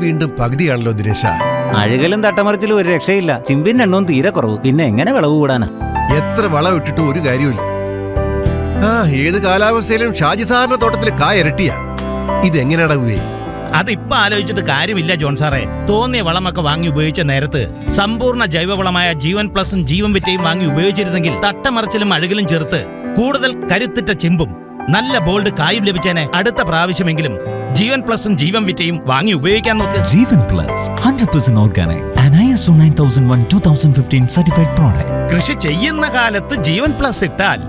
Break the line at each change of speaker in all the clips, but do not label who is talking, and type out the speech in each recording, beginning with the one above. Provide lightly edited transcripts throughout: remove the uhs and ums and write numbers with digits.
വീണ്ടും പകുതിയാണല്ലോ ദിനേശ.
അഴുകലും തട്ടമറിച്ചിലും ഒരു രക്ഷയില്ല. ചിമ്പിന്റെ എണ്ണവും തീരെ കുറവ്. പിന്നെ എങ്ങനെ വിളവ് കൂടാനാ?
എത്ര വളം ഇട്ടിട്ടും ഒരു കാര്യമില്ല. ഏത് കാലാവസ്ഥയിലും ഷാജി സാറിന്റെ തോട്ടത്തിൽ കായ ഇരട്ടിയാ. ഇതെങ്ങനെയാണേ?
അതിപ്പോ ആലോചിച്ചിട്ട് കാര്യമില്ല ജോൺ സാറേ. തോന്നിയ വളമൊക്കെ വാങ്ങി ഉപയോഗിച്ച നേരത്ത് സമ്പൂർണ്ണ ജൈവവളമായ ജീവൻ പ്ലസും ജീവൻ വിറ്റയും വാങ്ങി ഉപയോഗിച്ചിരുന്നെങ്കിൽ തട്ടമറിച്ചിലും അഴുകലും ചേർത്ത് കൂടുതൽ കരുത്തിട്ട ചിമ്പും നല്ല ബോൾഡ് കായും ലഭിച്ചേനെ. അടുത്ത പ്രാവശ്യമെങ്കിലും ജീവൻ പ്ലസും ജീവൻ വിറ്റയും വാങ്ങി ഉപയോഗിക്കാൻ നോക്ക്.
Jeevan plus 100% organic and ISO 9001:2015 certified product.
കൃഷി ചെയ്യുന്ന കാലത്ത് ജീവൻ പ്ലസ് ഇട്ടാൽ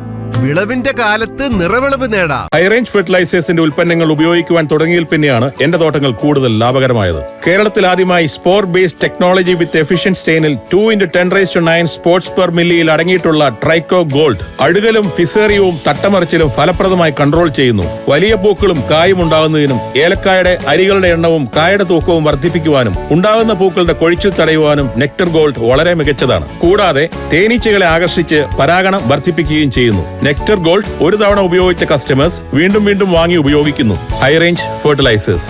വിളവിന്റെ കാലത്ത് നിറവിളവ് നേടാം.
ഹൈറേഞ്ച് ഫെർട്ടിലൈസേഴ്സിന്റെ ഉൽപ്പന്നങ്ങൾ ഉപയോഗിക്കുവാൻ തുടങ്ങിയിൽ പിന്നെയാണ് എന്റെ തോട്ടങ്ങൾ കൂടുതൽ ലാഭകരമായത്. കേരളത്തിൽ ആദ്യമായി spore based technology with efficient സ്റ്റെയിനിൽ 2x10⁹ സ്പോർട്സ് പെർ മില്ലിയിൽ അടങ്ങിയിട്ടുള്ള ട്രൈക്കോ ഗോൾഡ് അഴുകലും ഫിസേറിയവും തട്ടമറിച്ചിലും ഫലപ്രദമായി കൺട്രോൾ ചെയ്യുന്നു. വലിയ പൂക്കളും കായും ഉണ്ടാകുന്നതിനും ഏലക്കായുടെ അരികളുടെ എണ്ണവും കായുടെ തൂക്കവും വർദ്ധിപ്പിക്കുവാനും ഉണ്ടാകുന്ന പൂക്കളുടെ കൊഴിച്ചിൽ തടയുവാനും നെക്ടർ ഗോൾഡ് വളരെ മികച്ചതാണ്. കൂടാതെ തേനീച്ചകളെ ആകർഷിച്ച് പരാഗണം വർദ്ധിപ്പിക്കുകയും ചെയ്യുന്നു. നെക്ടർ ഗോൾഡ് ഒരു തവണ ഉപയോഗിച്ച കസ്റ്റമേഴ്സ് വീണ്ടും വീണ്ടും വാങ്ങി ഉപയോഗിക്കുന്നു. High range fertilisers.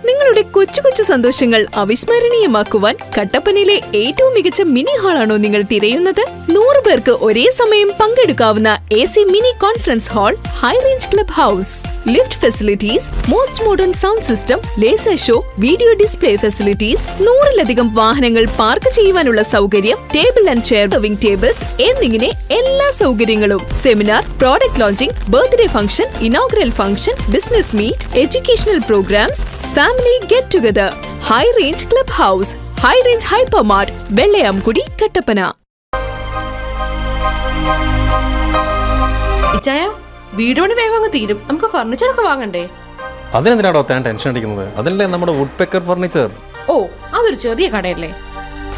നിങ്ങളുടെ കൊച്ചു കൊച്ചു സന്തോഷങ്ങൾ അവിസ്മരണീയമാക്കുവാൻ കട്ടപ്പനയിലെ ഏറ്റവും മികച്ച മിനി ഹാളാണോ നിങ്ങൾ തിരയുന്നത്? 100 പേർക്ക് ഒരേ സമയം പങ്കെടുക്കാവുന്ന AC mini conference hall, high range club house, lift facilities, most modern sound system, laser show, video display facilities, 100-ലധികം വാഹനങ്ങൾ പാർക്ക് ചെയ്യുവാനുള്ള സൗകര്യം, table and chair serving tables എന്നിങ്ങനെ എല്ലാ സൗകര്യങ്ങളും. Seminar, product launching, birthday function, inaugural function, business meet, educational programmes, family get together. High range club house, high range hyper mart, Vellayamkudi, Kattappana.
വീടുപണി വേഗം അങ്ങ് തീരും. നമുക്ക് ഫർണിച്ചറൊക്കെ വാങ്ങണ്ടേ?
അതിനെന്തിനാണോ താൻ ടെൻഷൻ അടിക്കുന്നത്? അതല്ലേ നമ്മുടെ വുഡ് പെക്കർ ഫർണിച്ചർ.
ഓ, അതൊരു ചെറിയ കടയല്ലേ?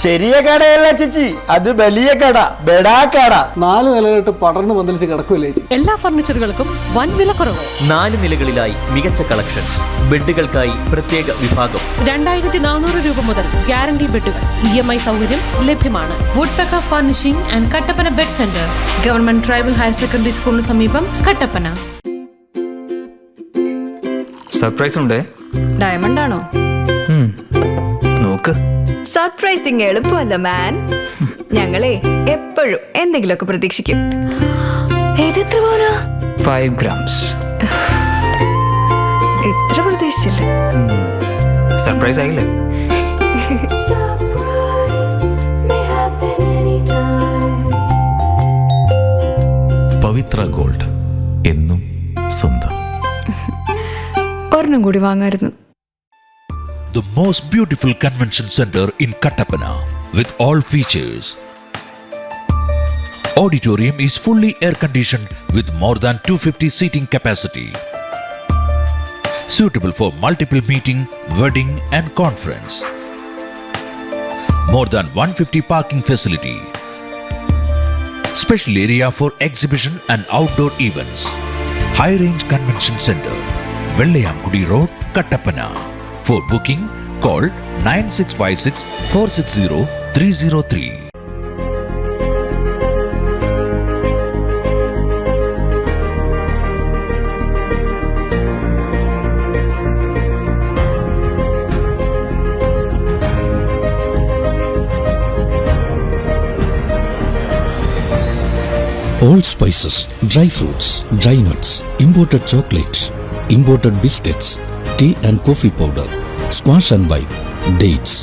ചെറിയ കടയല്ല ചേച്ചി, അത് വലിയ കട, ബെടാ കട. 4 നിലകളിട്ട് പടർന്നു പന്തലിച്ച് കിടക്കൂലേ ചേച്ചി.
എല്ലാ ഫർണിച്ചറുകൾക്കും വൻ വിലക്കുറവ്.
4 നിലകളിലായി മികച്ച കളക്ഷൻസ്, ബെഡുകൾക്കായി പ്രത്യേക വിഭാഗം. 2400 രൂപ മുതൽ ഗ്യാരണ്ടി ബെഡുകൾ. EMI സൗകര്യം ലഭ്യമാണ്. Woodpecker furnishing and Kattappana bed centre, government tribal higher secondary സ്കൂളിന് സമീപം, കട്ടപ്പന.
സർപ്രൈസ് ഉണ്ടേ.
ഡയമണ്ട് ആണോ?
നോക്ക്.
സർപ്രൈസിങ് എളുപ്പമല്ല മാൻ. ഞങ്ങളെ എപ്പോഴും എന്തെങ്കിലുമൊക്കെ പ്രതീക്ഷിക്കും. എത്ര പവനാ?
5 grams.
ഇത്ര പ്രതീക്ഷിച്ചില്ല.
സർപ്രൈസ് ആയില്ലേ? പവിത്ര ഗോൾഡ്, എന്നും സ്വന്തം.
ഒരെണ്ണം കൂടി വാങ്ങായിരുന്നു.
The most beautiful convention center in Kattapana with all features. Auditorium is fully air conditioned with more than 250 seating capacity. Suitable for multiple meeting, wedding and conference. More than 150 parking facility. Special area for exhibition and outdoor events. High Range Convention Center, Vellayamkudi Road, Kattapana. For booking, call 9656 460 303.
All spices, dry fruits, dry nuts, imported chocolate, imported biscuits, tea and coffee powder, squash and wine, dates.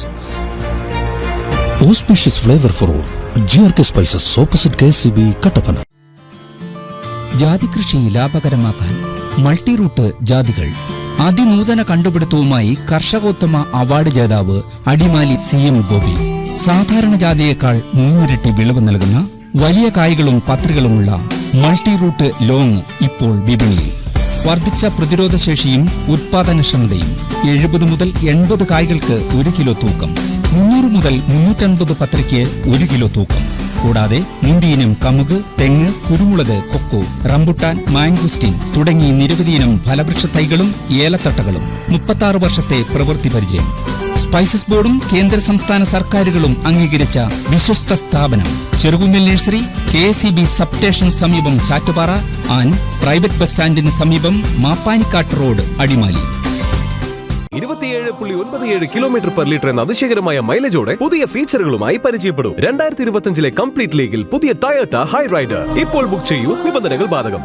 Auspicious flavor for all. GRK Spices, opposite KCB, Kattapana.
ജാതി കൃഷി ലാഭകരമാക്കാൻ multi root ജാതികൾ. അതിനൂതന കണ്ടുപിടുത്തവുമായി കർഷകോത്തമ award ജേതാവ് Adimali CM Gopi. സാധാരണ ജാതിയേക്കാൾ 3 ഇരട്ടി വിളവ് നൽകുന്ന വലിയ കായ്കളും പത്രികളുമുള്ള multi root long ഇപ്പോൾ വിപണിയിൽ. വർദ്ധിച്ച പ്രതിരോധശേഷിയും ഉത്പാദനക്ഷമതയും. 70 മുതൽ 80 കായ്കൾക്ക് 1 കിലോ തൂക്കം. 300 മുതൽ 350 പത്രിക്ക് 1 കിലോ തൂക്കം. കൂടാതെ മുന്തിയിനം കമുക്, തെങ്ങ്, കുരുമുളക്, കൊക്കോ, റംബുട്ടാൻ, മാംഗുസ്റ്റിൻ തുടങ്ങി നിരവധി ഇനം ഫലവൃക്ഷ തൈകളും ഏലത്തട്ടകളും. 36 വർഷത്തെ പ്രവൃത്തി പരിചയം. സ്പൈസസ് ബോർഡും കേന്ദ്ര സംസ്ഥാന സർക്കാരുകളും അംഗീകരിച്ച വിശ്വസ്ത സ്ഥാപനം. ചെറുകുന്നൽ നഴ്സറി, KCB സബ് സ്റ്റേഷൻ സമീപം ചാറ്റുപാറ ആൻഡ് പ്രൈവറ്റ് ബസ് സ്റ്റാൻഡിന് സമീപം മാപ്പാനിക്കാട്ട് റോഡ്, അടിമാലി.
27.97 km/ലിറ്റർ എന്ന അതിശയകരമായ മൈലേജോടെ പുതിയ ഫീച്ചറുകളുമായി പരിചയപ്പെടും. 2025 കംപ്ലീറ്റ് ലീഗിൽ പുതിയ ടൊയോട്ട ഹൈ റൈഡർ ഇപ്പോൾ ബുക്ക് ചെയ്യൂ. നിബന്ധനകൾ ബാധകം.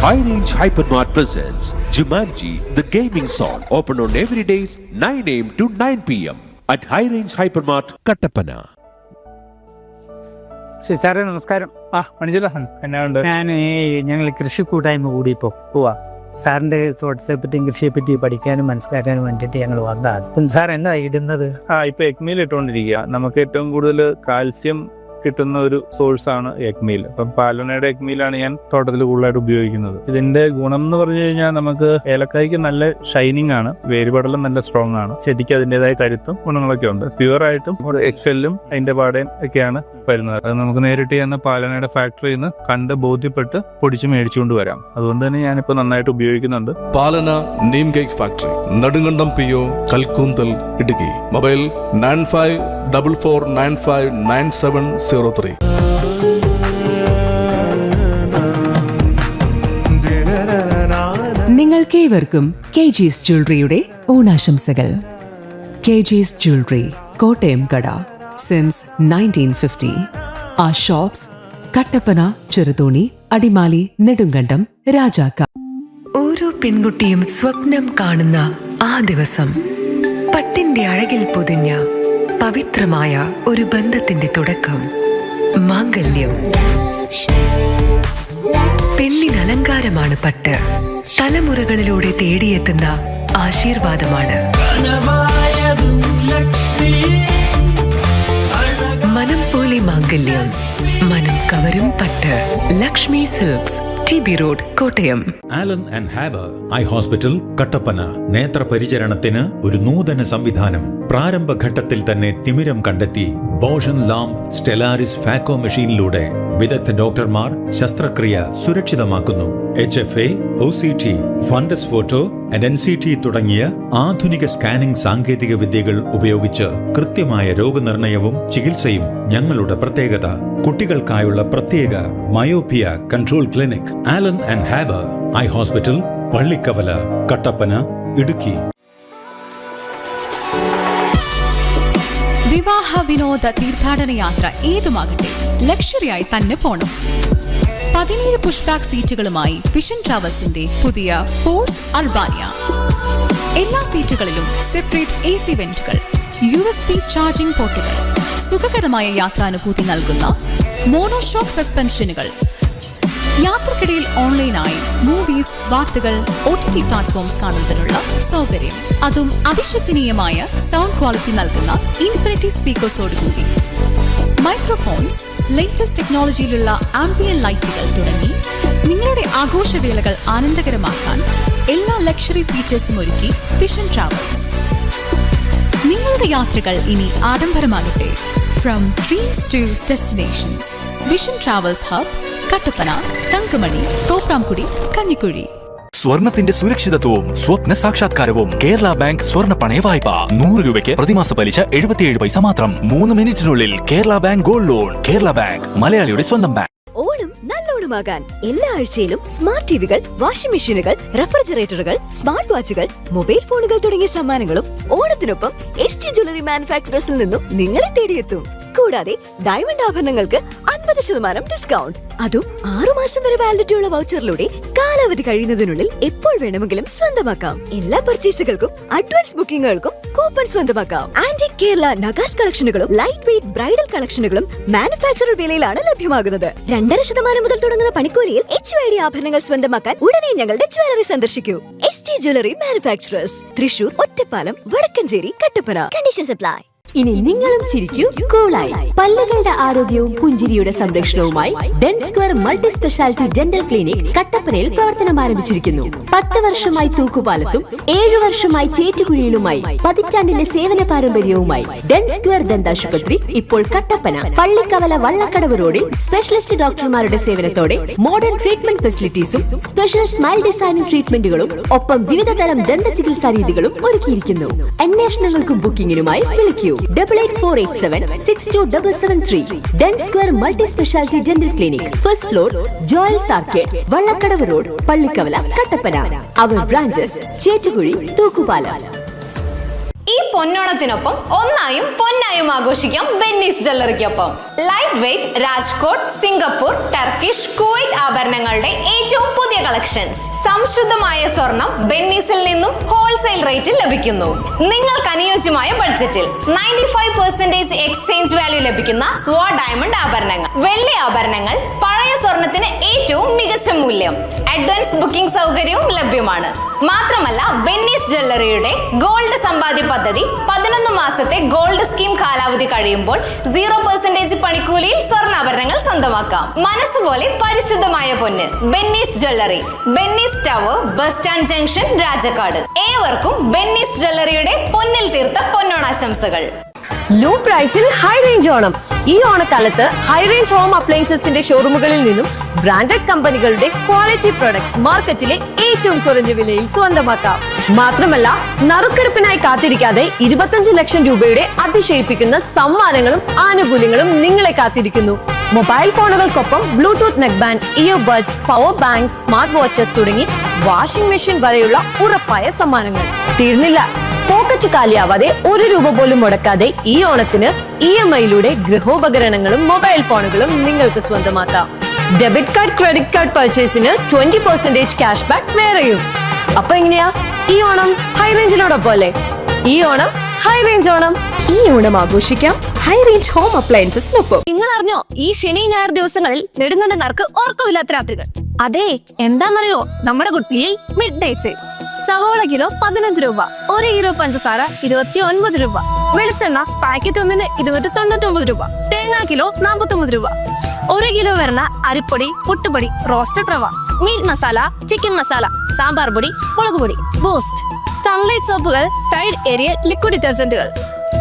High Range Hypermart presents Jumanji, the gaming song. Open on every days 9 a.m. to 9 p.m. at High Range Hypermart, Kattapana.
സാറേ നമസ്കാരം.
എന്നാണ്ട്?
ഞങ്ങൾ കൃഷി കൂട്ടായ്മ കൂടി ഇപ്പോൾ പോവാ. സാറിന്റെ തോട്ടത്തെ പറ്റിയും കൃഷിയെ പറ്റി പഠിക്കാനും മനസ്സിലാക്കാനും വേണ്ടിയിട്ട് ഞങ്ങൾ വന്നതാണ്. സാർ എന്താ ഇടുന്നത്?
ഇപ്പൊ എക്മീൽ ഇട്ടുകൊണ്ടിരിക്കുക. നമുക്ക് ഏറ്റവും കൂടുതൽ കാൽസ്യം കിട്ടുന്ന ഒരു സോഴ്സ് ആണ് എക്മീൽ. അപ്പം പാലോനയുടെ എക്മീലാണ് ഞാൻ തോട്ടത്തിൽ കൂടുതലായിട്ട് ഉപയോഗിക്കുന്നത്. ഇതിന്റെ ഗുണം എന്ന് പറഞ്ഞു കഴിഞ്ഞാൽ നമുക്ക് ഏലക്കായ്ക്ക് നല്ല ഷൈനിങ് ആണ്, വേരുപടലും നല്ല സ്ട്രോങ് ആണ്, ചെടിക്ക് അതിൻ്റെതായ കരുത്തും ഗുണങ്ങളൊക്കെ ഉണ്ട്. പ്യുവറായിട്ടും എക്കല്ലും അതിന്റെ പാടയും ഒക്കെയാണ് വരുന്നത്. അത് നമുക്ക് നേരിട്ട് ചെന്ന് പാലോനയുടെ ഫാക്ടറിയിൽ നിന്ന് കണ്ട് ബോധ്യപ്പെട്ട് പൊടിച്ച് മേടിച്ചുകൊണ്ട് വരാം. അതുകൊണ്ട് തന്നെ ഞാനിപ്പോൾ നന്നായിട്ട് ഉപയോഗിക്കുന്നുണ്ട്.
Palana neem cake factory, Nedumkandam PO, Kalkoonthal, Idukki. Mobile 9544959703.
നിങ്ങൾക്കേവർക്കും KG's ജ്വല്ലറിയുടെ ഓണാശംസകൾ. KG's ജ്വല്ലറി, കോട്ടയം കട, since 1950. Our shops, Kattappana, Cheruthoni, Adimali, Nedumkandam, Rajakka. ഓരോ പെൺകുട്ടിയും സ്വപ്നം കാണുന്ന ആ ദിവസം, പട്ടിന്റെ അഴകിൽ പൊതിഞ്ഞ പവിത്രമായ ഒരു ബന്ധത്തിന്റെ തുടക്കം, മാംഗല്യം. പെണ്ണിന് അലങ്കാരമാണ് പട്ട്. തലമുറകളിലൂടെ തേടിയെത്തുന്ന ആശീർവാദമാണ്. മനം പോലെ മാംഗല്യം, മനം കവരും പട്ട്. Lakshmi silks, TB road, Kottayam.
Allen and Harbour eye hospital, Kattappana. നേത്രപരിചരണത്തിന് ഒരു നൂതന സംവിധാനം. പ്രാരംഭഘട്ടത്തിൽ തന്നെ തിമിരം കണ്ടെത്തി ബോഷൻ ലാംപ് സ്റ്റെലാരിസ് ഫാക്കോ മെഷീനിലൂടെ വിദഗ്ധ ഡോക്ടർമാർ ശസ്ത്രക്രിയ സുരക്ഷിതമാക്കുന്നു. HFA, OCT, fundus photo and NCT തുടങ്ങിയ ആധുനിക സ്കാനിംഗ് സാങ്കേതിക വിദ്യകൾ ഉപയോഗിച്ച് കൃത്യമായ രോഗനിർണയവും ചികിത്സയും ഞങ്ങളുടെ പ്രത്യേകത. കുട്ടികൾക്കായുള്ള പ്രത്യേക myopia control clinic. Allen and Harbour eye hospital, Pallikkavala, Kattappana, Idukki.
വിവാഹ വിനോദ തീർത്ഥാടന യാത്ര ഏതുമാകട്ടെ, ലക്ഷറിയായി തന്നെ പോണം. 17 പുഷ്ബാക്ക് സീറ്റുകളുമായി വിഷൻ ട്രാവൽസിന്റെ പുതിയ ഫോഴ്സ് അർബാനിയ. എല്ലാ സീറ്റുകളിലും സെപ്പറേറ്റ് AC വെന്റുകൾ, USB ചാർജിംഗ് പോർട്ടുകൾ, സുഖകരമായ യാത്രാനുഭൂതി നൽകുന്ന മോണോഷോക്ക് സസ്പെൻഷനുകൾ. യാത്രക്കിടയിൽ ഓൺലൈനായി മൂവീസ്, വാർത്തകൾ, OTT പ്ലാറ്റ്ഫോംസ് കാണുന്നതിനുള്ള സൗകര്യം. അതും അവിശ്വസനീയമായ സൗണ്ട് ക്വാളിറ്റി നൽകുന്ന ഇൻഫിനിറ്റി സ്പീക്കേഴ്സോടുകൂടി. മൈക്രോഫോൺസ്, ലേറ്റസ്റ്റ് ടെക്നോളജിയിലുള്ള ആംബിയൻ ലൈറ്റുകൾ തുടങ്ങി നിങ്ങളുടെ ആഘോഷവേളകൾ ആനന്ദകരമാക്കാൻ എല്ലാ ലക്ഷറി ഫീച്ചേഴ്സും ഒരുക്കി വിഷൻ ട്രാവൽസ്. നിങ്ങളുടെ യാത്രകൾ ഇനി ആഡംബരമാകട്ടെ. From dreams to destinations. Vision travels hub, Kattappana, Thankamani, Thopramkudy, Kanjikuzhi.
സ്വർണത്തിന്റെ സുരക്ഷിതത്വവും സ്വപ്ന സാക്ഷാത്കാരവും. കേരള ബാങ്ക് സ്വർണ്ണ പണയ വായ്പ 100 രൂപയ്ക്ക് പ്രതിമാസ പലിശ 77 പൈസ മാത്രം. 3 മിനിറ്റിനുള്ളിൽ Kerala bank gold loan. Kerala bank, മലയാളിയുടെ സ്വന്തം ബാങ്ക്.
ഓണം നല്ലോണമാകാൻ എല്ലാ ആഴ്ചയിലും സ്മാർട്ട് TVകൾ, വാഷിംഗ് മെഷീനുകൾ, റെഫ്രിജറേറ്ററുകൾ, സ്മാർട്ട് വാച്ചുകൾ, മൊബൈൽ ഫോണുകൾ തുടങ്ങിയ സമ്മാനങ്ങളും ഓണത്തിനൊപ്പം ST ജ്വല്ലറി മാനുഫാക്ചറേഴ്സിൽ നിന്നും നിങ്ങളെ തേടിയെത്തും. കൂടാതെ ഡയമണ്ട് ആഭരണങ്ങൾക്ക് 50% ഡിസ്കൗണ്ട്. അതും 6 മാസം വരെ വാലിഡിറ്റിയുള്ള വൗച്ചറിലൂടെ കാലാവധി
കാലാവധി കഴിയുന്നതിനുള്ളിൽ എപ്പോൾ വേണമെങ്കിലും സ്വന്തമാക്കാം. എല്ലാ പർച്ചേസുകൾക്കും അഡ്വാൻസ് ബുക്കിംഗുകൾക്കും കൂപ്പൺ സ്വന്തമാക്കാം. ആന്റിക് കേരള നഗാസ് കളക്ഷനുകളും ലൈറ്റ് വെയ്റ്റ് ബ്രൈഡൽ കളക്ഷനുകളും മാനുഫാക്ചറർ വിലയിലാണ് ലഭ്യമാകുന്നത്. 2.5% മുതൽ തുടങ്ങുന്ന പണിക്കൂലിയിൽ HYD ആഭരണങ്ങൾ സ്വന്തമാക്കാൻ ഉടനെ ഞങ്ങളുടെ ജ്വല്ലറി സന്ദർശിക്കൂ. ST jewellery manufacturers, Thrissur, Ottapalam, Vadakkanchery, Kattappana. Conditions apply. ഇനി നിങ്ങളും ചിരിക്കൂ കൂളായി. പല്ലുകളുടെ ആരോഗ്യവും പുഞ്ചിരിയുടെ സംരക്ഷണവുമായി Den Square multi speciality dental clinic കട്ടപ്പനയിൽ പ്രവർത്തനം ആരംഭിച്ചിരിക്കുന്നു. 10 വർഷമായി തൂക്കുപാലത്തും 7 വർഷമായി ചേറ്റുകുഴിയിലുമായി പതിറ്റാണ്ടിന്റെ സേവന പാരമ്പര്യവുമായി ഡെൻ സ്ക്വയർ ദന്താശുപത്രി ഇപ്പോൾ കട്ടപ്പന പള്ളിക്കവല വള്ളക്കടവ് റോഡിൽ സ്പെഷ്യലിസ്റ്റ് ഡോക്ടർമാരുടെ സേവനത്തോടെ മോഡേൺ ട്രീറ്റ്മെന്റ് ഫെസിലിറ്റീസും സ്പെഷ്യൽ സ്മൈൽ ഡിസൈനിംഗ് ട്രീറ്റ്മെന്റുകളും ഒപ്പം വിവിധ തരം ദന്ത ചികിത്സാ രീതികളും ഒരുക്കിയിരിക്കുന്നു. അന്വേഷണങ്ങൾക്കും ബുക്കിംഗിനുമായി വിളിക്കൂ 8847627773. Den Square multi speciality dental clinic, first floor, Joel's arcade, Vallakkadavu road, Pallikkavala, Kattappana. Our branches Chettukuzhi, Thookkupalam.
ഈ പൊന്നോണത്തിനൊപ്പം ഒന്നായും പൊന്നായും ആഘോഷിക്കാം ബെന്നീസ് ജ്വല്ലറിക്കൊപ്പം. Light weight Rajkot, Singapore, Turkish, Kuwait ആഭരണങ്ങളുടെ ഏറ്റവും പുതിയ കളക്ഷൻസ്. സംശുദ്ധമായ സ്വർണം ബെന്നീസിൽ നിന്നും ഹോൾസെയിൽ റേറ്റിൽ ലഭിക്കുന്നു. നിങ്ങൾക്ക് അനുയോജ്യമായ ബഡ്ജറ്റിൽ 95% എക്സ്ചേഞ്ച് വാല്യൂ ലഭിക്കുന്ന സ്വോ ഡയമണ്ട് ആഭരണങ്ങൾ, വെള്ളി ആഭരണങ്ങൾ, പഴയ സ്വർണത്തിന് ഏറ്റവും മികച്ച മൂല്യം, അഡ്വാൻസ് ബുക്കിംഗ് സൗകര്യവും ലഭ്യമാണ്. മാത്രമല്ല ബെന്നീസ് ജ്വല്ലറിയുടെ ഗോൾഡ് സമ്പാദ്യ പദ്ധതി 11 മാസത്തെ ഗോൾഡ് സ്കീം കാലാവധി കഴിയുമ്പോൾ 0% പണിക്കൂലിയിൽ സ്വർണ്ണാഭരണങ്ങൾ സ്വന്തമാക്കാം. മനസ്സുപോലെ പരിശുദ്ധമായ പൊന്ന്. Benny's jewellery, Benny's tower, bus stand junction, Rajakkad. ഏവർക്കും ബെന്നീസ് ജ്വല്ലറിയുടെ പൊന്നിൽ തീർത്ത പൊന്നോണാശംസകൾ.
ലോ പ്രൈസിൽ ഹൈ റേഞ്ച് ഓണം. ഈ ഓണക്കാലത്ത് ഹൈ റേഞ്ച് ഹോം അപ്ലയൻസസിന്റെ ഷോറൂമുകളിൽ നിന്നും ബ്രാൻഡഡ് കമ്പനികളുടെ ക്വാളിറ്റി പ്രൊഡക്ട്സ് മാർക്കറ്റിലെ ഏറ്റവും കുറഞ്ഞ വിലയിൽ സ്വന്തമാക്കാം. മാത്രമല്ല നറുക്കെടുപ്പിനായി കാത്തിരിക്കാതെ 25 ലക്ഷം രൂപയുടെ അതിശയിപ്പിക്കുന്ന സമ്മാനങ്ങളും ആനുകൂല്യങ്ങളും നിങ്ങളെ കാത്തിരിക്കുന്നു. മൊബൈൽ ഫോണുകൾക്കൊപ്പം bluetooth neck band, earbud, power bank, smart watches തുടങ്ങി വാഷിംഗ് മെഷീൻ വരെയുള്ള ഉറപ്പായ സമ്മാനങ്ങൾ. തീർന്നില്ല, പോക്കറ്റ് കാലിയാവാതെ 1 രൂപ പോലും മുടക്കാതെ ഈ ഓണത്തിന് EMI-യിലൂടെ ഗൃഹോപകരണങ്ങളും മൊബൈൽ ഫോണുകളും നിങ്ങൾക്ക് സ്വന്തമാക്കാം. ഡെബിറ്റ് കാർഡ്, ക്രെഡിറ്റ് കാർഡ് പർച്ചേസിന് 20% ക്യാഷ് ബാക്ക് വേറെയും. അപ്പൊ എങ്ങനെയാ ഈ ഓണം ഹൈ റേഞ്ചിനോടൊപ്പം അല്ലേ? ഈ ഓണം ഹൈ റേഞ്ച് ഓണം. ഈ ഓണം ആഘോഷിക്കാം ഹൈ റേഞ്ച് ഹോം അപ്ലയൻസസിനൊപ്പം. നിങ്ങൾ അറിഞ്ഞോ, ഈ ശനി ഞായർ ദിവസങ്ങളിൽ നെടുങ്കണ്ടക്കാർക്ക് ഉറക്കമില്ലാത്ത രാത്രികൾ? അതെ, എന്താണെന്നറിയോ, നമ്മുടെ കുട്ടിയിൽ മിഡ് ഡേ സെയിൽ. സവോള കിലോ 15 രൂപ, 1 കിലോ പഞ്ചസാര 29 രൂപ, വെളിച്ചെണ്ണ പാക്കറ്റ് ഒന്നിന് 299 രൂപ, തേങ്ങാ കിലോ 49 രൂപ, 1 കിലോ വരുന്ന അരിപ്പൊടി, പുട്ടുപൊടി, roasted rava, meat masala, chicken masala, sambar പൊടി, മുളക് പൊടി, ബൂസ്റ്റ്, സൺലൈറ്റ് സോപ്പുകൾ, ടൈഡ് ഏരിയ ലിക്വിഡ് ഡിറ്റർജന്റുകൾ,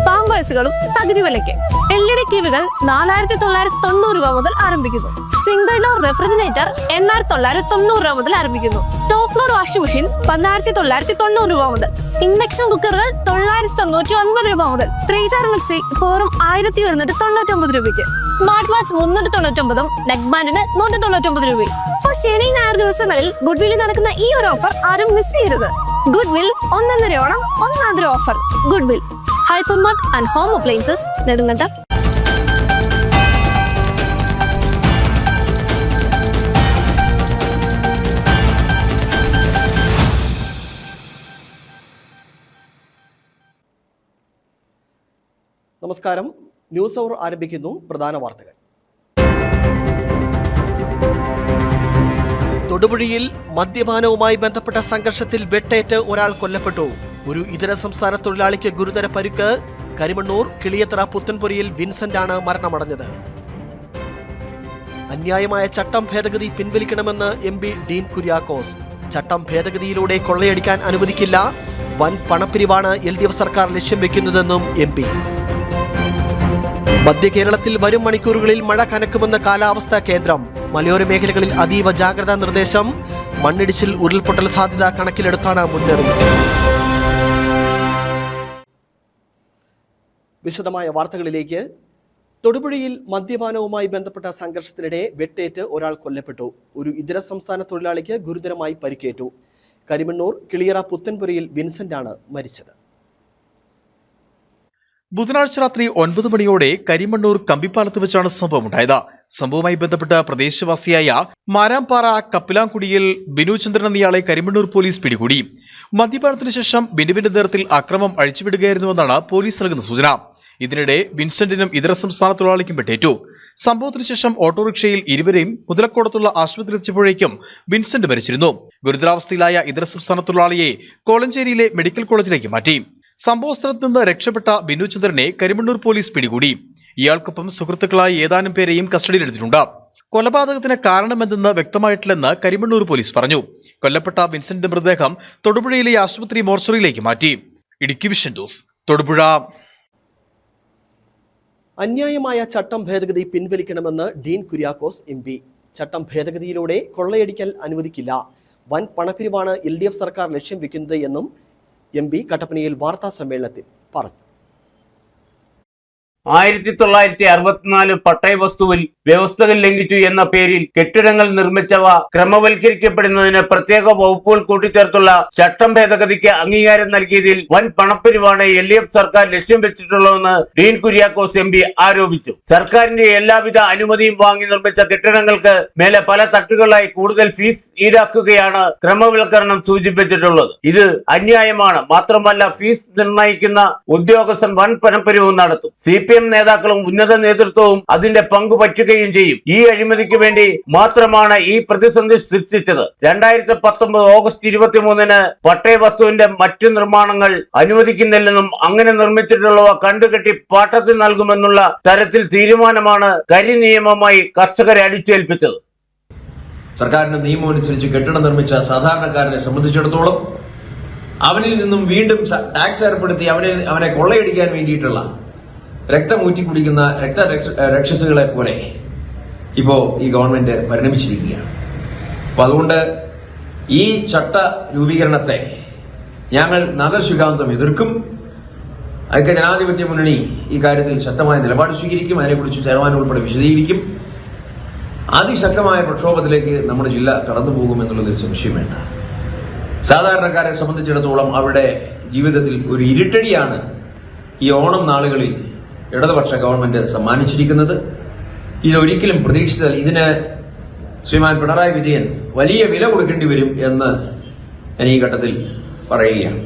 പാമ്പേഴ്സുകളും പകുതി വിലയ്ക്ക്. LED ടിവികൾ 4990 രൂപ മുതൽ ആരംഭിക്കുന്നു. സിംഗിൾ ഡോർ റെഫ്രിജറേറ്റർ 8990 രൂപ മുതൽ ആരംഭിക്കുന്നു. ടോപ്പ് ലോഡ് വാഷിംഗ് മെഷീൻ 10990 രൂപ മുതൽ. ഇൻഡക്ഷൻ കുക്കറുകൾ 999 രൂപ മുതൽ. 3 ജാർ മിക്സി ഇപ്പോഴും 1199 രൂപയ്ക്ക്. സ്മാർട്ട് വാച്ച് 399, നെക്ക് ബാൻഡിന് 199 രൂപയും. അപ്പോൾ ശനി ഞായർ ദിവസങ്ങളിൽ ഗുഡ്വില്ലിൽ നടക്കുന്ന ഈ ഒരു ഓഫർ ആരും മിസ് ചെയ്യരുത്. Goodwill 1.5 Onam 1 offer. Goodwill hyper mart and home appliances, Nedumkandam.
നമസ്കാരം. ന്യൂസ് അവർ ആരംഭിക്കുന്നു. പ്രധാന വാർത്തകൾ. തൊടുപുഴയിൽ മദ്യപാനവുമായി ബന്ധപ്പെട്ട സംഘർഷത്തിൽ വെട്ടേറ്റ് ഒരാൾ കൊല്ലപ്പെട്ടു. ഒരു ഇതര സംസ്ഥാന തൊഴിലാളിക്ക് ഗുരുതര പരിക്ക്. കരിമണ്ണൂർ കിളിയത്തറ പുത്തൻപുരയിൽ വിൻസെന്റാണ് മരണമടഞ്ഞത്. അന്യായമായ ചട്ടം ഭേദഗതി പിൻവലിക്കണമെന്ന് MP ഡീൻ കുര്യാക്കോസ്. ചട്ടം ഭേദഗതിയിലൂടെ കൊള്ളയടിക്കാൻ അനുവദിക്കില്ല. വൻ പണപ്പിരിവാണ് LDF സർക്കാർ ലക്ഷ്യം വെക്കുന്നതെന്നും MP. മധ്യ കേരളത്തിൽ വരും മണിക്കൂറുകളിൽ മഴ കനക്കുമെന്ന് കാലാവസ്ഥാ കേന്ദ്രം. മലയോര മേഖലകളിൽ അതീവ ജാഗ്രതാ നിർദ്ദേശം. മണ്ണിടിച്ചിൽ, ഉരുൾപൊട്ടൽ സാധ്യത കണക്കിലെടുത്താണ് മുന്നറിയിപ്പ്. വിശദമായ വാർത്തകളിലേക്ക്. തൊടുപുഴയിൽ മദ്യപാനവുമായി ബന്ധപ്പെട്ട സംഘർഷത്തിനിടെ വെട്ടേറ്റ് ഒരാൾ കൊല്ലപ്പെട്ടു. ഒരു ഇതര സംസ്ഥാന തൊഴിലാളിക്ക് ഗുരുതരമായി പരിക്കേറ്റു. കരിമണ്ണൂർ കിളിയറ പുത്തൻപുരയിൽ വിൻസെന്റാണ് മരിച്ചത്.
ബുധനാഴ്ച രാത്രി 9 മണിയോടെ കരിമണ്ണൂർ കമ്പിപ്പാലത്ത് വെച്ചാണ് സംഭവം ഉണ്ടായത്. സംഭവവുമായി ബന്ധപ്പെട്ട് പ്രദേശവാസിയായ മാരാംപാറ കപ്പിലാംകുടിയിൽ ബിനുചന്ദ്രൻ എന്നയാളെ കരിമണ്ണൂർ പോലീസ് പിടികൂടി. മദ്യപാനത്തിന് ശേഷം ബിനുവിന്റെ നേതൃത്വത്തിൽ അക്രമം അഴിച്ചുവിടുകയായിരുന്നുവെന്നാണ് പോലീസ് നൽകുന്ന സൂചന. ഇതിനിടെ വിൻസെന്റിനും ഇതര സംസ്ഥാന തൊഴിലാളിക്കും വെട്ടേറ്റു. സംഭവത്തിന് ശേഷം ഓട്ടോറിക്ഷയിൽ ഇരുവരെയും മുതലക്കോടത്തുള്ള ആശുപത്രിയിൽ എത്തിയപ്പോഴേക്കും വിൻസെന്റ് മരിച്ചിരുന്നു. ഗുരുതരാവസ്ഥയിലായ ഇതര സംസ്ഥാന തൊഴിലാളിയെ കോളഞ്ചേരിയിലെ മെഡിക്കൽ കോളേജിലേക്ക് മാറ്റി. സംഭവസ്ഥലത്ത് നിന്ന് രക്ഷപ്പെട്ട ബിനുചന്ദ്രനെ കരിമണ്ണൂർ പോലീസ് പിടികൂടി. ഇയാൾക്കൊപ്പം സുഹൃത്തുക്കളായ ഏതാനും പേരെയും കസ്റ്റഡിയിലെടുത്തിട്ടുണ്ട്. കൊലപാതകത്തിന് കാരണമെന്തെന്ന് വ്യക്തമായിട്ടില്ലെന്ന് കരിമണ്ണൂർ പോലീസ് പറഞ്ഞു. കൊല്ലപ്പെട്ട വിൻസെന്റിന്റെ മൃതദേഹം തൊടുപുഴയിലെ ആശുപത്രി മോർച്ചറിയിലേക്ക് മാറ്റി. Idukki vision news, Thodupuzha.
അന്യായമായ ചട്ടം ഭേദഗതി പിൻവലിക്കണമെന്ന് ഡീൻ കുര്യാക്കോസ് MP. ചട്ടം ഭേദഗതിയിലൂടെ കൊള്ളയടിക്കൽ അനുവദിക്കില്ല. വൻ പണപ്പിരിവാണ് LDF സർക്കാർ ലക്ഷ്യം വെക്കുന്നത് എന്നും MP കട്ടപ്പനയിൽ വാർത്താ സമ്മേളനത്തിൽ പറഞ്ഞു.
1964 പട്ടയ വസ്തുവിൽ വ്യവസ്ഥകൾ ലംഘിച്ചു എന്ന പേരിൽ കെട്ടിടങ്ങൾ നിർമ്മിച്ചവ ക്രമവൽക്കരിക്കപ്പെടുന്നതിന് പ്രത്യേക വകുപ്പുകൾ കൂട്ടിച്ചേർത്തുള്ള ചട്ടം ഭേദഗതിക്ക് അംഗീകാരം നൽകിയതിൽ വൻ പണപ്പിരിവാണ് LDF സർക്കാർ ലക്ഷ്യം വെച്ചിട്ടുള്ളതെന്ന് ഡീൻ കുര്യാക്കോസ് MP ആരോപിച്ചു. സർക്കാരിന്റെ എല്ലാവിധ അനുമതിയും വാങ്ങി നിർമ്മിച്ച കെട്ടിടങ്ങൾക്ക് മേലെ പല തട്ടുകളായി കൂടുതൽ ഫീസ് ഈടാക്കുകയാണ് ക്രമവൽക്കരണം സൂചിപ്പിച്ചിട്ടുള്ളത്. ഇത് അന്യായമാണ്. മാത്രമല്ല, ഫീസ് നിർണ്ണയിക്കുന്ന ഉദ്യോഗസ്ഥൻ വൻ പണപ്പിരിവ് നടത്തും. CPM നേതാക്കളും ഉന്നത നേതൃത്വവും അതിന്റെ പങ്കു പറ്റുകയും ചെയ്യും. ഈ അഴിമതിക്ക് വേണ്ടി മാത്രമാണ് ഈ പ്രതിസന്ധി സൃഷ്ടിച്ചത്. 2019 ഓഗസ്റ്റ് 23 പട്ടയ വസ്തുവിന്റെ മറ്റു നിർമ്മാണങ്ങൾ അനുവദിക്കുന്നില്ലെന്നും അങ്ങനെ നിർമ്മിച്ചിട്ടുള്ളവ കണ്ടുകെട്ടി പാട്ടത്തിൽ നൽകുമെന്നുള്ള തരത്തിൽ തീരുമാനമാണ് കരി നിയമമായി കർഷകരെ അടിച്ചേൽപ്പിച്ചത്.
സർക്കാരിന്റെ നിയമം അനുസരിച്ച് കെട്ടിടം നിർമ്മിച്ച സാധാരണക്കാരനെ സംബന്ധിച്ചിടത്തോളം അവനിൽ നിന്നും വീണ്ടും ടാക്സ് ഏർപ്പെടുത്തി അവനെ കൊള്ളയടിക്കാൻ വേണ്ടിയിട്ടുള്ള രക്തമൂറ്റി കുടിക്കുന്ന രക്ഷസുകളെ പോലെ ഇപ്പോ ഈ ഗവൺമെന്റ് പരിണമിച്ചിരിക്കുകയാണ്. അപ്പൊ അതുകൊണ്ട് ഈ ചട്ട രൂപീകരണത്തെ ഞങ്ങൾ നഗർശുഗാന്തം എതിർക്കും. ഐക്യ ജനാധിപത്യ മുന്നണി ഈ കാര്യത്തിൽ ശക്തമായ നിലപാട് സ്വീകരിക്കും. അതിനെക്കുറിച്ച് ചെയർമാൻ ഉൾപ്പെടെ വിശദീകരിക്കും. അതിശക്തമായ പ്രക്ഷോഭത്തിലേക്ക് നമ്മുടെ ജില്ല കടന്നുപോകുമെന്നുള്ളതിൽ സംശയം വേണ്ട. സാധാരണക്കാരെ സംബന്ധിച്ചിടത്തോളം അവരുടെ ജീവിതത്തിൽ ഒരു ഇരുട്ടടിയാണ് ഈ ഓണം നാളുകളിൽ ഇടതുപക്ഷ ഗവൺമെന്റ് സമ്മാനിച്ചിരിക്കുന്നത്. ഇതൊരിക്കലും പ്രതീക്ഷിച്ചാൽ ഇതിന് ശ്രീമാൻ പിണറായി വിജയൻ വലിയ വില കൊടുക്കേണ്ടി വരും എന്ന് ഞാൻ ഈ ഘട്ടത്തിൽ പറയുകയാണ്.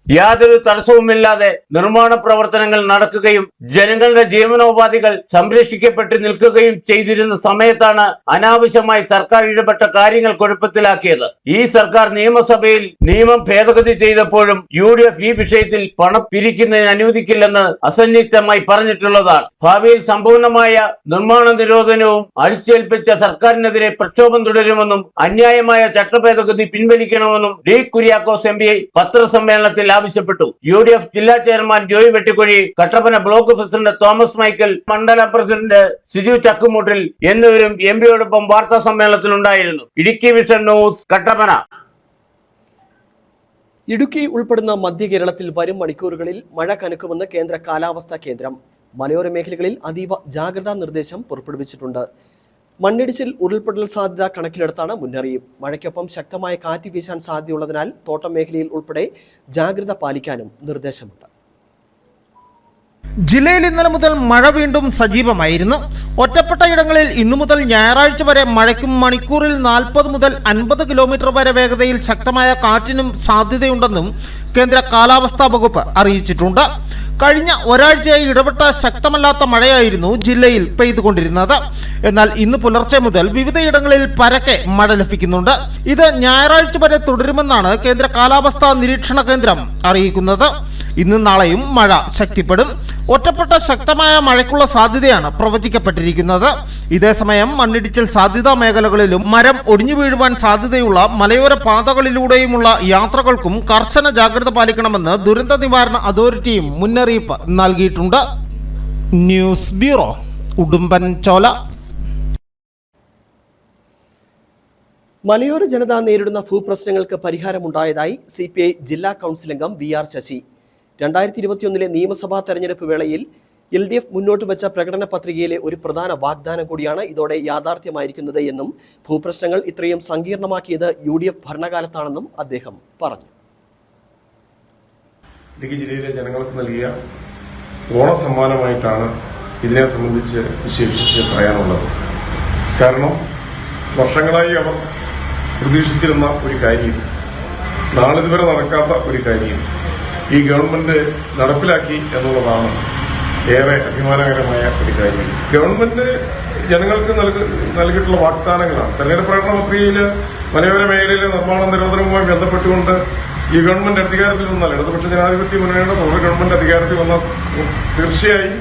യാതൊരു തടസ്സവുമില്ലാതെ നിർമ്മാണ പ്രവർത്തനങ്ങൾ നടക്കുകയും ജനങ്ങളുടെ ജീവനോപാധികൾ സംരക്ഷിക്കപ്പെട്ട് നിൽക്കുകയും ചെയ്തിരുന്ന സമയത്താണ് അനാവശ്യമായി സർക്കാർ ഇടപെട്ട കാര്യങ്ങൾ കുഴപ്പത്തിലാക്കിയത്. ഈ സർക്കാർ നിയമസഭയിൽ നിയമം ഭേദഗതി ചെയ്തപ്പോഴും UDF ഈ വിഷയത്തിൽ പണം പിരിക്കുന്നതിന് അനുവദിക്കില്ലെന്ന് അസന്നിഗ്ധമായി പറഞ്ഞിട്ടുള്ളതാണ്. ഭാവിയിൽ സമ്പൂർണമായ നിർമ്മാണ നിരോധനവും അടിച്ചേൽപ്പിച്ച സർക്കാരിനെതിരെ പ്രക്ഷോഭം തുടരുമെന്നും അന്യായമായ ചട്ടഭേദഗതി പിൻവലിക്കണമെന്നും ഡി കുര്യാക്കോസ് MP പത്രസമ്മേളനത്തിൽ ആവശ്യപ്പെട്ടു. UDF ജില്ലാ chairman Joy Vettikuzhy, Kattappana block president Thomas Michael, മണ്ഡലം പ്രസിഡന്റ് സിജു ചക്കുമൂട്ടിൽ എന്നിവരും MPയോടൊപ്പം വാർത്താ സമ്മേളനത്തിലുണ്ടായിരുന്നു. Idukki vision news, Kattappana.
ഇടുക്കി ഉൾപ്പെടുന്ന മധ്യ കേരളത്തിൽ വരും മണിക്കൂറുകളിൽ മഴ കനക്കുമെന്ന് കേന്ദ്ര കാലാവസ്ഥാ കേന്ദ്രം. മലയോര മേഖലകളിൽ അതീവ ജാഗ്രതാ നിർദ്ദേശം പുറപ്പെടുവിച്ചിട്ടുണ്ട്. മണ്ണിടിച്ചിൽ, ഉരുൾപൊട്ടൽ സാധ്യത കണക്കിലെടുത്താണ് മുന്നറിയിപ്പ്. മഴയ്ക്കൊപ്പം ശക്തമായ കാറ്റ് വീശാൻ സാധ്യതയുള്ളതിനാൽ തോട്ടം മേഖലയിൽ ഉൾപ്പെടെ ജാഗ്രത പാലിക്കാനും നിർദ്ദേശമുണ്ട്.
ജില്ലയിൽ ഇന്നലെ മുതൽ മഴ വീണ്ടും സജീവമായിരുന്നു. ഒറ്റപ്പെട്ട ഇടങ്ങളിൽ ഇന്നു മുതൽ ഞായറാഴ്ച വരെ മഴയ്ക്കും മണിക്കൂറിൽ 40 മുതൽ 50 കിലോമീറ്റർ വരെ വേഗതയിൽ ശക്തമായ കാറ്റിനും സാധ്യതയുണ്ടെന്നും കേന്ദ്ര കാലാവസ്ഥാ വകുപ്പ് അറിയിച്ചിട്ടുണ്ട്. കഴിഞ്ഞ ഒരാഴ്ചയായി ഇടപെട്ട ശക്തമല്ലാത്ത മഴയായിരുന്നു ജില്ലയിൽ പെയ്തുകൊണ്ടിരുന്നത്. എന്നാൽ ഇന്ന് പുലർച്ചെ മുതൽ വിവിധയിടങ്ങളിൽ പരക്കെ മഴ ലഭിക്കുന്നുണ്ട്. ഇത് ഞായറാഴ്ച വരെ തുടരുമെന്നാണ് കേന്ദ്ര കാലാവസ്ഥാ നിരീക്ഷണ കേന്ദ്രം അറിയിക്കുന്നത്. ഇന്നും നാളെയും മഴ ശക്തിപ്പെടും. ഒറ്റപ്പെട്ട ശക്തമായ മഴയ്ക്കുള്ള സാധ്യതയാണ് പ്രവചിക്കപ്പെട്ടിരിക്കുന്നത്. ഇതേസമയം മണ്ണിടിച്ചിൽ സാധ്യതാ മേഖലകളിലും മരം ഒടിഞ്ഞു വീഴുവാൻ സാധ്യതയുള്ള മലയോര പാതകളിലൂടെയുമുള്ള യാത്രകൾക്കും കർശന ജാഗ്രത പാലിക്കണമെന്ന് ദുരന്ത നിവാരണ അതോറിറ്റിയും മുന്നറിയിപ്പ് നൽകിയിട്ടുണ്ട്. News bureau, Udumbanchola.
മലയോര ജനത നേരിടുന്ന ഭൂപ്രശ്നങ്ങൾക്ക് പരിഹാരമുണ്ടായതായി CPI ജില്ലാ കൗൺസിൽ അംഗം VR ശശി. 2021 നിയമസഭാ തെരഞ്ഞെടുപ്പ് വേളയിൽ LDF മുന്നോട്ട് വെച്ച പ്രകടന പത്രികയിലെ ഒരു പ്രധാന വാഗ്ദാനം കൂടിയാണ് ഇതോടെ യാഥാർത്ഥ്യമായിരിക്കുന്നത് എന്നും ഭൂപ്രശ്നങ്ങൾ ഇത്രയും സങ്കീർണമാക്കിയത് UDF ഭരണകാലത്താണെന്നും അദ്ദേഹം പറഞ്ഞു.
ഇടുക്കി ജില്ലയിലെ ജനങ്ങൾക്ക് നൽകിയ
ഓണസമ്മാനമായിട്ടാണ് ഇതിനെ സംബന്ധിച്ച് വിശേഷിച്ച് പറയാനുള്ളത്. കാരണം വർഷങ്ങളായി അവർ പ്രതീക്ഷിച്ചിരുന്ന ഒരു കാര്യം, നാളിതുവരെ നടക്കാത്ത ഒരു കാര്യം ഈ ഗവൺമെന്റ് നടപ്പിലാക്കി എന്നുള്ളതാണ് ഏറെ അഭിമാനകരമായ ഒരു കാര്യം. ഗവൺമെന്റ് ജനങ്ങൾക്ക് നൽകിയിട്ടുള്ള വാഗ്ദാനങ്ങളാണ്. തെരഞ്ഞെടുപ്പ് പ്രകടന പത്രികയിൽ മലയോര മേഖലയിലെ നിർമ്മാണ നിരോധനവുമായി ബന്ധപ്പെട്ടുകൊണ്ട് ഈ ഗവൺമെന്റ് അധികാരത്തിൽ വന്നാൽ, ഇടതുപക്ഷ ജനാധിപത്യ മുന്നണിയുടെ തുടർ ഗവൺമെന്റ് അധികാരത്തിൽ വന്നാൽ തീർച്ചയായും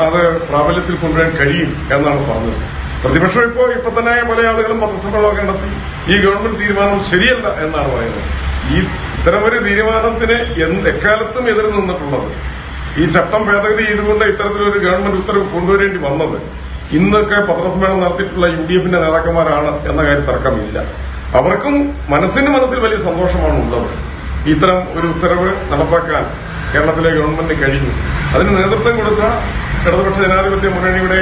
അത് പ്രാബല്യത്തിൽ കൊണ്ടുവരാൻ കഴിയും എന്നാണ് പറഞ്ഞത്. പ്രതിപക്ഷം ഇപ്പൊ തന്നെ പല ആളുകളും പത്രസമ്മേളനം നടത്തി ഈ ഗവൺമെന്റ് തീരുമാനം ശരിയല്ല എന്നാണ് പറയുന്നത്. ഈ ഇത്തരമൊരു തീരുമാനത്തിന് എക്കാലത്തും എതിർ നിന്നിട്ടുള്ളത്, ഈ ചട്ടം ഭേദഗതി ചെയ്തുകൊണ്ട് ഇത്തരത്തിലൊരു ഗവൺമെന്റ് ഉത്തരവ് കൊണ്ടുവരേണ്ടി വന്നത് ഇന്നൊക്കെ പത്രസമ്മേളനം നടത്തിയിട്ടുള്ള UDF-ന്റെ നേതാക്കന്മാരാണ് എന്ന കാര്യം തർക്കമില്ല. അവർക്കും മനസ്സിൽ വലിയ സന്തോഷമാണ് ഉള്ളത്. ഇത്തരം ഒരു ഉത്തരവ് നടപ്പാക്കാൻ കേരളത്തിലെ ഗവൺമെന്റ് കഴിഞ്ഞു. അതിന് നേതൃത്വം കൊടുത്ത ഇടതുപക്ഷ ജനാധിപത്യ മുന്നണിയുടെ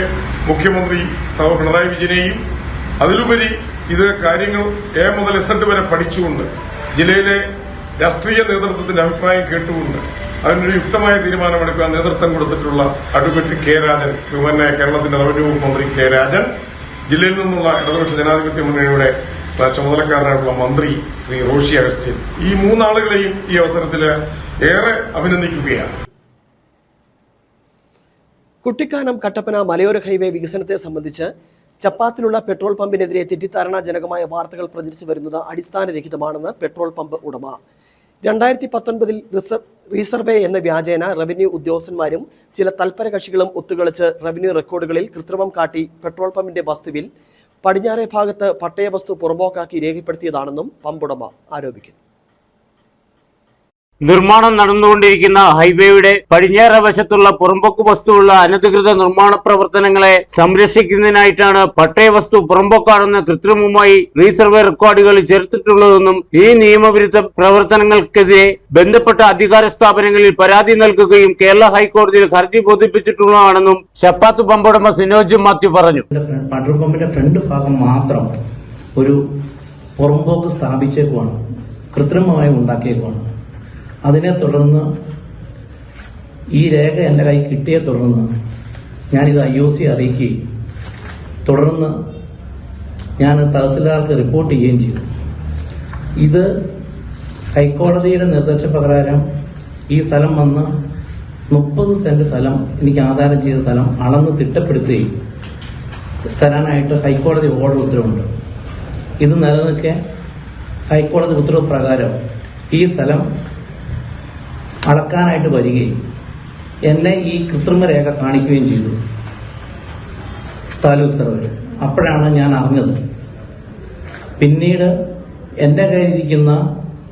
മുഖ്യമന്ത്രി സഹ പിണറായി വിജയനെയും, അതിലുപരി ഇത് കാര്യങ്ങൾ A മുതൽ Z വരെ പഠിച്ചുകൊണ്ട് ജില്ലയിലെ രാഷ്ട്രീയ നേതൃത്വത്തിന്റെ അഭിപ്രായം കേട്ടുകൊണ്ട് അതിനൊരു യുക്തമായ തീരുമാനമെടുക്കാൻ നേതൃത്വം കൊടുത്തിട്ടുള്ള അഡ്വക്കേറ്റ് K. രാജൻ, കേരളത്തിന്റെ റവന്യൂ മന്ത്രി K. രാജൻ, ജില്ലയിൽ നിന്നുള്ള ഇടതുപക്ഷ ജനാധിപത്യ മുന്നണിയുടെ ചുമതലക്കാരനായിട്ടുള്ള മന്ത്രി ശ്രീ റോഷി അഗസ്റ്റിൻ, ഈ മൂന്നാളുകളെയും ഈ അവസരത്തിൽ ഏറെ അഭിനന്ദിക്കുകയാണ്.
കുട്ടിക്കാനം കട്ടപ്പന മലയോര ഹൈവേ വികസനത്തെ സംബന്ധിച്ച് ചപ്പാത്തിലുള്ള പെട്രോൾ പമ്പിനെതിരെ തെറ്റിദ്ധാരണാജനകമായ വാർത്തകൾ പ്രചരിച്ചു വരുന്നത് അടിസ്ഥാനരഹിതമാണെന്ന് പെട്രോൾ പമ്പ് ഉടമ. 2019 റീസർവേ എന്ന വ്യാജേന റവന്യൂ ഉദ്യോഗസ്ഥന്മാരും ചില തൽപര കക്ഷികളും ഒത്തുകളിച്ച് റവന്യൂ റെക്കോർഡുകളിൽ കൃത്രിമം കാട്ടി പെട്രോൾ പമ്പിന്റെ വസ്തുവിൽ പടിഞ്ഞാറേ ഭാഗത്ത് പട്ടയ വസ്തു പുറമ്പോക്കാക്കി രേഖപ്പെടുത്തിയതാണെന്നും പമ്പുടമ ആരോപിക്കുന്നു.
നിർമ്മാണം നടന്നുകൊണ്ടിരിക്കുന്ന ഹൈവേയുടെ പടിഞ്ഞാറ വശത്തുള്ള പുറമ്പോക്ക് വസ്തുവുള്ള അനധികൃത നിർമ്മാണ പ്രവർത്തനങ്ങളെ സംരക്ഷിക്കുന്നതിനായിട്ടാണ് പട്ടയ വസ്തു പുറമ്പോക്കാണെന്ന കൃത്രിമമായി റീസർവേ റെക്കോർഡുകൾ ചേർത്തിട്ടുള്ളതെന്നും ഈ നിയമവിരുദ്ധ പ്രവർത്തനങ്ങൾക്കെതിരെ ബന്ധപ്പെട്ട അധികാര സ്ഥാപനങ്ങളിൽ പരാതി നൽകുകയും കേരള ഹൈക്കോടതിയിൽ ഹർജി ബോധിപ്പിച്ചിട്ടുള്ളതാണെന്നും ചപ്പാത്ത് പമ്പുടമ സിനോജ് മാത്യു പറഞ്ഞു.
പെട്രോൾ പമ്പിന്റെ ഫ്രണ്ട് ഭാഗം മാത്രം ഒരു പുറമ്പോക്ക് സ്ഥാപിച്ചേക്കുവാണ്, കൃത്രിമമായി ഉണ്ടാക്കിയേക്കുവാണ്. അതിനെ തുടർന്ന് ഈ രേഖ എൻ്റെ കൈ കിട്ടിയെ തുടർന്ന് ഞാനിത് IOC അറിയിക്കുകയും തുടർന്ന് ഞാൻ തഹസിൽദാർക്ക് റിപ്പോർട്ട് ചെയ്യുകയും ചെയ്തു. ഇത് ഹൈക്കോടതിയുടെ നിർദ്ദേശപ്രകാരം ഈ സ്ഥലം വന്ന് 30 സെന്റ് സ്ഥലം എനിക്ക് ആധാരം ചെയ്ത സ്ഥലം അളന്ന് തിട്ടപ്പെടുത്തുകയും തരാനായിട്ട് ഹൈക്കോടതി ഓർഡർ ഉത്തരവുണ്ട്. ഇത് നിലനിൽക്കെ ഹൈക്കോടതി ഉത്തരവ് പ്രകാരം ഈ സ്ഥലം അളക്കാനായിട്ട് വരികയും എന്നെ ഈ കൃത്രിമ രേഖ കാണിക്കുകയും ചെയ്തു താലൂക്ക് സർവേ. അപ്പോഴാണ് ഞാൻ അറിഞ്ഞത്. പിന്നീട് എൻ്റെ കയ്യിലിരിക്കുന്ന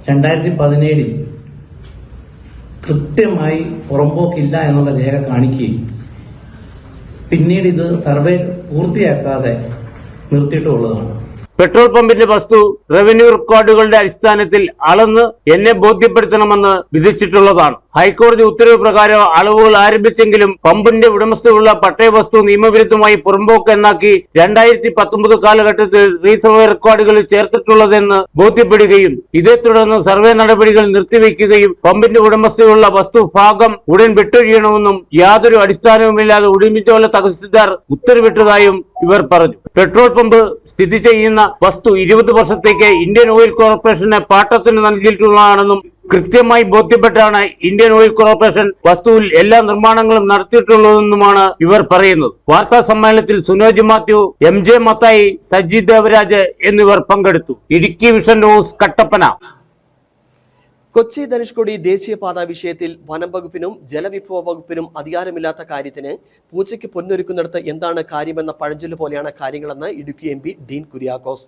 2017 കൃത്യമായി പുറമ്പോക്കില്ല എന്നുള്ള രേഖ കാണിക്കുകയും പിന്നീട് ഇത് സർവേ പൂർത്തിയാക്കാതെ നിർത്തിയിട്ടുള്ളതാണ്.
പെട്രോൾ പമ്പിന്റെ വസ്തു റവന്യൂ റെക്കോർഡുകളുടെ അടിസ്ഥാനത്തിൽ അളന്ന് എന്നെ ബോധ്യപ്പെടുത്തണമെന്ന് വിധിച്ചിട്ടുള്ളതാണ്. ഹൈക്കോടതി ഉത്തരവ് പ്രകാരം അളവുകൾ ആരംഭിച്ചെങ്കിലും പമ്പിന്റെ ഉടമസ്ഥയുള്ള പട്ടയ വസ്തു നിയമവിരുദ്ധമായി പുറമ്പോക്ക് എന്നാക്കി 2019 കാലഘട്ടത്തിൽ റീസർവേ റെക്കോർഡുകളിൽ ചേർത്തിട്ടുള്ളതെന്ന് ബോധ്യപ്പെടുകയും ഇതേ തുടർന്ന് സർവേ നടപടികൾ നിർത്തിവെക്കുകയും പമ്പിന്റെ ഉടമസ്ഥയുള്ള വസ്തു ഭാഗം ഉടൻ വിട്ടൊഴിയണമെന്നും യാതൊരു അടിസ്ഥാനവുമില്ലാതെ ഉടുമ്പിച്ചോല തഹസിൽദാർ ഉത്തരവിട്ടതായും ഇവർ പറഞ്ഞു. പെട്രോൾ പമ്പ് സ്ഥിതി ചെയ്യുന്ന വസ്തു 20 വർഷത്തേക്ക് ഇന്ത്യൻ ഓയിൽ കോർപ്പറേഷന് പാട്ടത്തിന് നൽകിയിട്ടുള്ളതാണെന്നും കൃത്യമായി ബോധ്യപ്പെട്ടാണ് ഇന്ത്യൻ ഓയിൽ കോർപ്പറേഷൻ വസ്തുവിൽ എല്ലാ നിർമ്മാണങ്ങളും നടത്തിയിട്ടുള്ളതെന്നുമാണ് ഇവർ പറയുന്നത്. വാർത്താ സമ്മേളനത്തിൽ സുനോജ് മാത്യു, MJ മത്തായി, സജി ദേവരാജ് എന്നിവർ പങ്കെടുത്തു. Idukki vision news, Kattappana.
കൊച്ചി ധനുഷ്കോടി ദേശീയപാത വിഷയത്തിൽ വനം വകുപ്പിനും ജലവിഭവ വകുപ്പിനും അധികാരമില്ലാത്ത കാര്യത്തിന് പൂച്ചയ്ക്ക് പൊന്നൊരുക്കുന്നിടത്ത് എന്താണ് കാര്യമെന്ന പഴഞ്ചൊല്ല് പോലെയാണ് കാര്യങ്ങളെന്ന് ഇടുക്കി MP ഡീൻ കുര്യാക്കോസ്.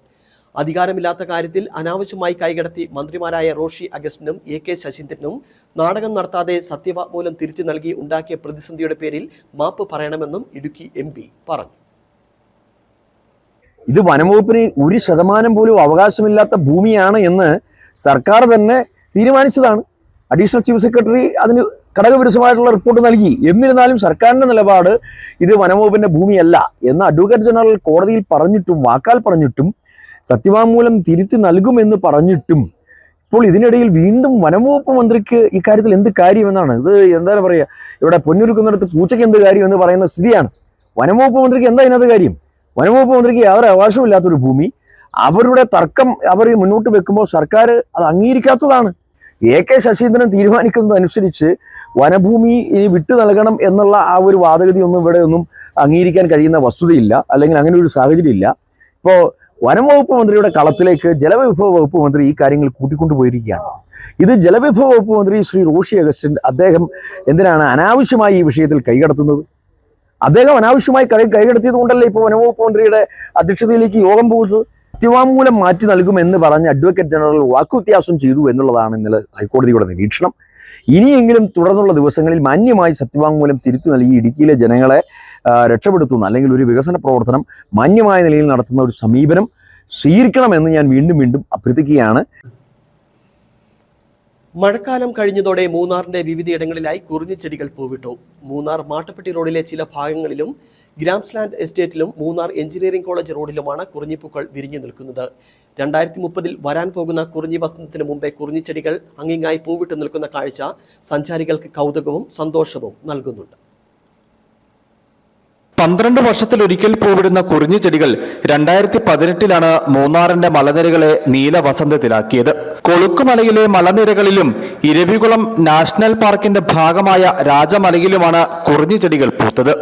അധികാരമില്ലാത്ത കാര്യത്തിൽ അനാവശ്യമായി കൈകടത്തി മന്ത്രിമാരായ റോഷി അഗസ്റ്റിനും AK ശശീന്ദ്രനും നാടകം നടത്താതെ സത്യവാങ്മൂലം തിരുത്തി നൽകി ഉണ്ടാക്കിയ പ്രതിസന്ധിയുടെ പേരിൽ മാപ്പ് പറയണമെന്നും ഇടുക്കി MP പറഞ്ഞു.
ഇത് വനംവകുപ്പിന് 1% പോലും അവകാശമില്ലാത്ത ഭൂമിയാണ് എന്ന് സർക്കാർ തന്നെ തീരുമാനിച്ചതാണ്. അഡീഷണൽ ചീഫ് സെക്രട്ടറി അതിന് ഘടകവിരുദ്ധമായിട്ടുള്ള റിപ്പോർട്ട് നൽകി. എന്നിരുന്നാലും സർക്കാരിൻ്റെ നിലപാട് ഇത് വനംവകുപ്പിൻ്റെ ഭൂമിയല്ല എന്ന് അഡ്വക്കേറ്റ് ജനറൽ കോടതിയിൽ പറഞ്ഞിട്ടും വാക്കാൽ പറഞ്ഞിട്ടും സത്യവാങ്മൂലം തിരുത്തി നൽകുമെന്ന് പറഞ്ഞിട്ടും ഇപ്പോൾ ഇതിനിടയിൽ വീണ്ടും വനംവകുപ്പ് മന്ത്രിക്ക് ഇക്കാര്യത്തിൽ എന്ത് കാര്യമെന്നാണ് ഇത്? എന്താണ് പറയുക, ഇവിടെ പൊന്നൊരുക്കുന്നിടത്ത് പൂച്ചയ്ക്ക് എന്ത് കാര്യം എന്ന് പറയുന്ന സ്ഥിതിയാണ്. വനംവകുപ്പ് മന്ത്രിക്ക് എന്താ ഇതിനകത്ത് കാര്യം? വനംവകുപ്പ് മന്ത്രിക്ക് യാതൊരു അവകാശമില്ലാത്തൊരു ഭൂമി അവരുടെ തർക്കം അവർ മുന്നോട്ട് വെക്കുമ്പോൾ സർക്കാർ അത് അംഗീകരിക്കാത്തതാണ്. AK ശശീന്ദ്രൻ തീരുമാനിക്കുന്നതനുസരിച്ച് വനഭൂമി ഇനി വിട്ടു നൽകണം എന്നുള്ള ആ ഒരു വാദഗതി ഒന്നും ഇവിടെ ഒന്നും അംഗീകരിക്കാൻ കഴിയുന്ന വസ്തുതയില്ല, അല്ലെങ്കിൽ അങ്ങനെ ഒരു സാഹചര്യം ഇല്ല. ഇപ്പോൾ വനം വകുപ്പ് മന്ത്രിയുടെ കളത്തിലേക്ക് ജലവിഭവ വകുപ്പ് മന്ത്രി ഈ കാര്യങ്ങൾ കൂട്ടിക്കൊണ്ടുപോയിരിക്കുകയാണ്. ഇത് ജലവിഭവ വകുപ്പ് മന്ത്രി ശ്രീ റോഷി അഗസ്റ്റിൻ അദ്ദേഹം എന്തിനാണ് അനാവശ്യമായി ഈ വിഷയത്തിൽ കൈകടത്തുന്നത്? അദ്ദേഹം അനാവശ്യമായി കൈകടത്തിയത് കൊണ്ടല്ലേ ഇപ്പോൾ വനംവകുപ്പ് മന്ത്രിയുടെ അധ്യക്ഷതയിലേക്ക് യോഗം പോകുന്നത്. സത്യവാങ്മൂലം മാറ്റി നൽകുമെന്ന് പറഞ്ഞ് അഡ്വക്കേറ്റ് ജനറൽ വാക്കുവ്യത്യാസം ചെയ്തു എന്നുള്ളതാണ് ഇന്നലെ ഹൈക്കോടതിയുടെ നിരീക്ഷണം. ഇനിയെങ്കിലും തുടർന്നുള്ള ദിവസങ്ങളിൽ മാന്യമായി സത്യവാങ്മൂലം തിരുത്തി നൽകി ഇടുക്കിയിലെ ജനങ്ങളെ രക്ഷപ്പെടുത്തുന്ന അല്ലെങ്കിൽ ഒരു വികസന പ്രവർത്തനം മാന്യമായ നിലയിൽ നടത്തുന്ന ഒരു സമീപനം സ്വീകരിക്കണമെന്ന് ഞാൻ വീണ്ടും വീണ്ടും അഭ്യർത്ഥിക്കുകയാണ്.
മഴക്കാലം കഴിഞ്ഞതോടെ മൂന്നാറിന്റെ വിവിധയിടങ്ങളിലായി കുറിഞ്ഞിച്ചെടികൾ പൂവിട്ടു. മൂന്നാർ മാട്ടുപ്പെട്ടി റോഡിലെ ചില ഭാഗങ്ങളിലും ഗ്രാംസ്ലാൻഡ് എസ്റ്റേറ്റിലും മൂന്നാർ എഞ്ചിനീയറിംഗ് കോളേജ് റോഡിലുമാണ് കുറിഞ്ഞിപ്പൂക്കൾ വിരിഞ്ഞു നിൽക്കുന്നത്. 2030 വരാൻ പോകുന്ന കുറിഞ്ഞി വസന്തത്തിന് മുമ്പേ കുറിഞ്ഞിച്ചെടികൾ അങ്ങിങ്ങായി പൂവിട്ട് നിൽക്കുന്ന കാഴ്ച സഞ്ചാരികൾക്ക് കൗതുകവും സന്തോഷവും നൽകുന്നുണ്ട്.
12 വർഷത്തിലൊരിക്കൽ പൂവിടുന്ന കുറിഞ്ഞി ചെടികൾ 2018 മൂന്നാറിന്റെ മലനിരകളെ നീല വസന്തത്തിലാക്കിയത്. കൊളുക്കുമലയിലെ മലനിരകളിലും ഇരവികുളം നാഷണൽ പാർക്കിന്റെ ഭാഗമായ രാജമലയിലുമാണ് കുറിഞ്ഞി ചെടികൾ പൂത്തത്.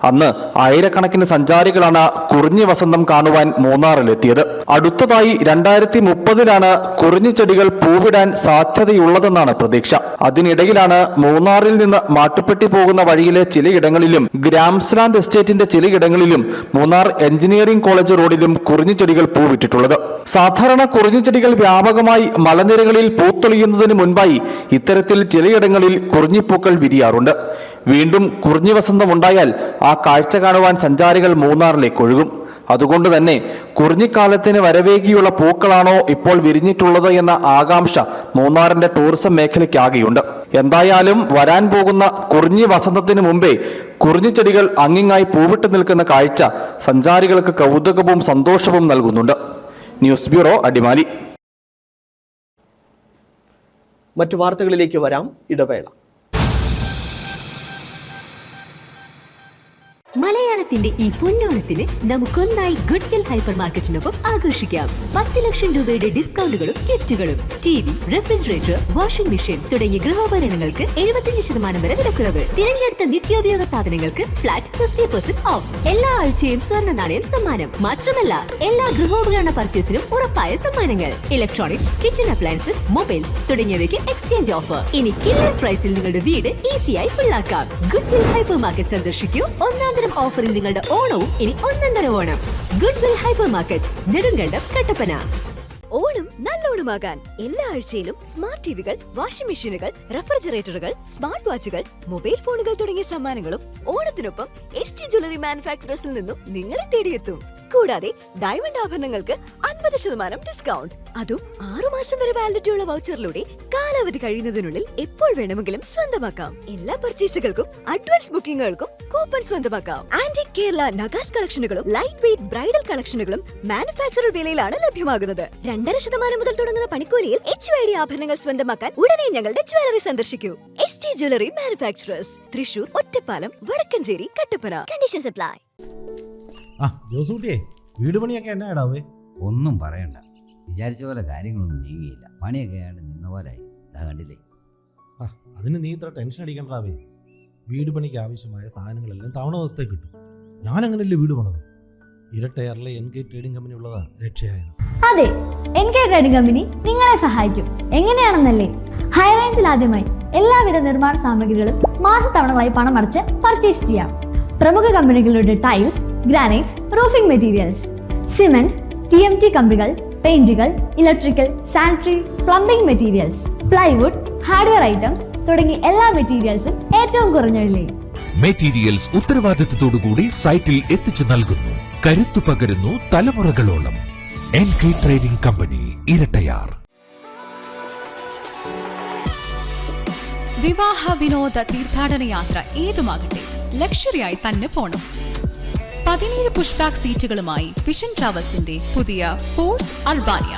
അന്ന് ആയിരക്കണക്കിന് സഞ്ചാരികളാണ് കുറിഞ്ഞി വസന്തം കാണുവാൻ മൂന്നാറിലെത്തിയത്. അടുത്തതായി 2030 കുറിഞ്ഞി ചെടികൾ പൂവിടാൻ സാധ്യതയുള്ളതെന്നാണ് പ്രതീക്ഷ. അതിനിടയിലാണ് മൂന്നാറിൽ നിന്ന് മാട്ടുപ്പെട്ടി പോകുന്ന വഴിയിലെ ചിലയിടങ്ങളിലും ഗ്രാംസ്ലാൻഡ് എസ്റ്റേറ്റിന്റെ ചിലയിടങ്ങളിലും മൂന്നാർ എഞ്ചിനീയറിംഗ് കോളേജ് റോഡിലും കുറിഞ്ഞി ചെടികൾ പൂവിട്ടിട്ടുള്ളത്. സാധാരണ കുറിഞ്ഞി ചെടികൾ വ്യാപകമായി മലനിരകളിൽ പൂത്തൊളിയുന്നതിന് മുൻപായി ഇത്തരത്തിൽ ചിലയിടങ്ങളിൽ കുറിഞ്ഞിപ്പൂക്കൾ വിരിയാറുണ്ട്. വീണ്ടും കുറിഞ്ഞി വസന്തം ഉണ്ടായാൽ ആ കാഴ്ച കാണുവാൻ സഞ്ചാരികൾ മൂന്നാറിലേക്ക് ഒഴുകും. അതുകൊണ്ട് തന്നെ കുറിഞ്ഞിക്കാലത്തിന് വരവേകിയുള്ള പൂക്കളാണോ ഇപ്പോൾ വിരിഞ്ഞിട്ടുള്ളത് എന്ന ആകാംക്ഷ മൂന്നാറിന്റെ ടൂറിസം മേഖലയ്ക്കാകെയുണ്ട്. എന്തായാലും വരാൻ പോകുന്ന കുറിഞ്ഞി വസന്തത്തിന് മുമ്പേ കുറിഞ്ഞിച്ചെടികൾ അങ്ങിങ്ങായി പൂവിട്ട് നിൽക്കുന്ന കാഴ്ച സഞ്ചാരികൾക്ക് കൗതുകവും സന്തോഷവും നൽകുന്നുണ്ട്. News bureau, Adimali.
മറ്റു വാർത്തകളിലേക്ക് വരാം, ഇടവേള.
മലയാളത്തിന്റെ ഈ പൊന്നോണത്തിന് നമുക്കൊന്നായി ഗുഡ്വിൽ ഹൈപ്പർ മാർക്കറ്റിനൊപ്പം ആഘോഷിക്കാം. 10 ലക്ഷം രൂപയുടെ ഡിസ്കൗണ്ടുകളും ഗിഫ്റ്റുകളും. TV, റെഫ്രിജറേറ്റർ, വാഷിംഗ് മെഷീൻ തുടങ്ങിയ ഗൃഹോപകരണങ്ങൾക്ക് 75% വരെ വിലക്കുറവ്. തിരഞ്ഞെടുത്ത നിത്യോപയോഗ സാധനങ്ങൾക്ക് ഫ്ലാറ്റ് 50% ഓഫ്. എല്ലാ ആഴ്ചയും സ്വർണ്ണ നാണയം സമ്മാനം. മാത്രമല്ല എല്ലാ ഗൃഹോപകരണ പർച്ചേസിനും ഉറപ്പായ സമ്മാനങ്ങൾ. ഇലക്ട്രോണിക്സ്, കിച്ചൺ അപ്ലയൻസസ്, മൊബൈൽസ് തുടങ്ങിയവയ്ക്ക് എക്സ്ചേഞ്ച് ഓഫർ. ഇനി കില്ലർ പ്രൈസിൽ നിങ്ങളുടെ വീട് ഈസിയായി ഫുള്ളാക്കാം. ഗുഡ്വിൽ ഹൈപ്പർ മാർക്കറ്റ് സന്ദർശിക്കൂ. ഒന്നാന്തരം ഓഫറിൽ നിങ്ങളുടെ ഓണവും ഇനി ഒന്നൊന്നര Onam. Goodwill hyper market, Nedumkandam, Kattappana. Onam നല്ലോണമാകാൻ എല്ലാ ആഴ്ചയിലും സ്മാർട്ട് ടിവികൾ, വാഷിംഗ് മെഷീനുകൾ, റെഫ്രിജറേറ്ററുകൾ, സ്മാർട്ട് വാച്ചുകൾ, മൊബൈൽ ഫോണുകൾ തുടങ്ങിയ സമ്മാനങ്ങളും ഓണത്തിനൊപ്പം ST ജ്വല്ലറി മാനുഫാക്ചറേഴ്സിൽ നിന്നും നിങ്ങളെ തേടിയെത്തും. കൂടാതെ ഡയമണ്ട് ആഭരണങ്ങൾക്ക് 50% ഡിസ്കൗണ്ട്. അതും 6 മാസം വരെ വാലിഡിറ്റിയുള്ള വൗച്ചറിലൂടെ കാലാവധി കഴിയുന്നതിനുള്ളിൽ എപ്പോൾ വേണമെങ്കിലും സ്വന്തമാക്കാം. എല്ലാ പർച്ചേസുകൾക്കും അഡ്വാൻസ് ബുക്കിംഗുകൾക്കും കൂപ്പൺ സ്വന്തമാക്കാം. ആന്റിക് കേരള നഗാസ് കളക്ഷനുകളും ലൈറ്റ് വെയ്റ്റ് ബ്രൈഡൽ കളക്ഷനുകളും മാനുഫാക്ചറർ വിലയിലാണ് ലഭ്യമാകുന്നത്. 2.5% മുതൽ തുടങ്ങുന്ന പണിക്കൂലിയിൽ HYD ആഭരണങ്ങൾ സ്വന്തമാക്കാൻ ഉടനെ ഞങ്ങളുടെ ജ്വല്ലറി സന്ദർശിക്കൂ. ST jewellery manufacturers, Thrissur, Ottapalam, Vadakkanchery, Kattappana. Conditions apply.
ജോസൂട്ടിയെ, വീട് പണിയൊക്കെ എന്നാ ഇടാവേ?
ഒന്നും പറയണ്ട, വിചാരിച്ച പോലെ കാര്യങ്ങളൊന്നും നീങ്ങിയില്ല. പണിയൊക്കെ ആയിട്ട് നിന്ന പോലായി. കണ്ടില്ലേ?
അതിന് നീ ഇത്ര ടെൻഷൻ അടിക്കണ്ടാവേ. വീട് പണിക്ക് ആവശ്യമായ സാധനങ്ങളെല്ലാം തവണ ദിവസത്തേക്ക് കിട്ടും. ഞാൻ അങ്ങനെയല്ലേ വീട് പണിത്. ഇരട്ടയറിലെ NK ട്രേഡിംഗ് കമ്പനി ഉള്ളതാ രക്ഷയായത്.
അതെ, NK ട്രേഡിംഗ് കമ്പനി നിങ്ങളെ സഹായിക്കും. എങ്ങനെയാണെന്നല്ലേ? ഹൈ റേഞ്ചിൽ ആദ്യമായി എല്ലാവിധ നിർമ്മാണ സാമഗ്രികളും മാസത്തവണകളായി പണം അടച്ച് പർച്ചേസ് ചെയ്യാം. പ്രമുഖ കമ്പനികളുടെ tiles, granites, roofing materials, cement, TMT കമ്പികൾ, പെയിന്റുകൾ, electrical, sanitary, plumbing materials, plywood, hardware items തുടങ്ങി എല്ലാ മെറ്റീരിയൽസും ഏറ്റവും കുറഞ്ഞ വിലയിൽ.
മെറ്റീരിയൽസ് ഉത്തരവാദിത്തത്തോടുകൂടി സൈറ്റിൽ എത്തിച്ചു നൽകുന്നു. കരുത്തു പകരുന്നു തലമുറകളോളം. NK trading company, Irattayar.
വിവാഹ, വിനോദ, തീർത്ഥാടന യാത്ര ഏതുമാകട്ടെ, ലക്ഷറിയായി തന്നെ പോണം. 17 പുഷ് ബാക്ക് സീറ്റുകളുമായി വിഷൻ ട്രാവൽസിന്റെ പുതിയ ഫോഴ്സ് അർബാനിയ.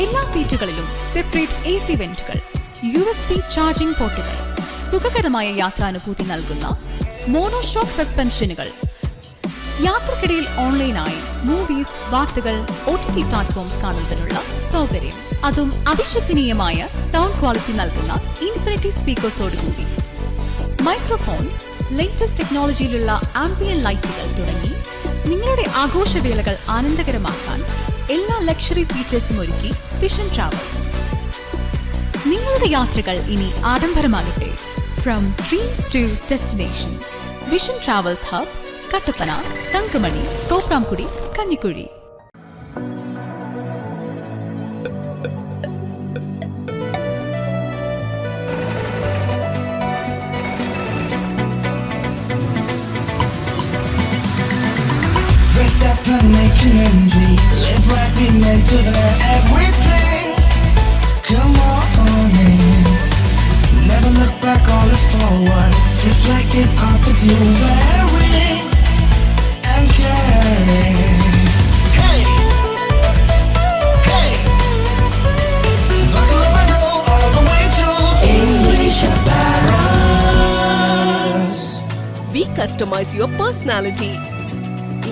എല്ലാ സീറ്റുകളിലും സെപ്പറേറ്റ് AC വെന്റുകൾ, USB ചാർജിംഗ് പോർട്ടുകൾ, സുഖകരമായ യാത്രാനുഭൂതി നൽകുന്ന മോണോഷോക്ക് സസ്പെൻഷനുകൾ, യാത്രക്കിടയിൽ ഓൺലൈനായി മൂവീസ്, വാർത്തകൾ, OTT പ്ലാറ്റ്ഫോംസ് കാണുന്നതിനുള്ള സൗകര്യം, അതും അവിശ്വസനീയമായ സൗണ്ട് ക്വാളിറ്റി നൽകുന്ന ഇൻഫിനിറ്റി സ്പീക്കേഴ്സോടുകൂടി, മൈക്രോഫോൺസ്, ലേറ്റസ്റ്റ് ടെക്നോളജിയിലുള്ള ആംബിയൻ ലൈറ്റുകൾ തുടങ്ങി നിങ്ങളുടെ ആഘോഷവേളകൾ ആനന്ദകരമാക്കാൻ എല്ലാ ലക്ഷറി ഫീച്ചേഴ്സും ഒരുക്കി വിഷൻ ട്രാവൽസ്. നിങ്ങളുടെ യാത്രകൾ ഇനി ആഡംബരമാകട്ടെ. From dreams to destinations, vision travels hub, Kattappana, Thankamani, Thopramkudy, Kanjikuzhi.
Dress up and make an entry, live like we meant to have everything. Come on in, never look back, all is forward. Just like this outfit you're wearing and carrying. Hey, hey, buckle up and go all the way to English Apparels.
We customize your personality.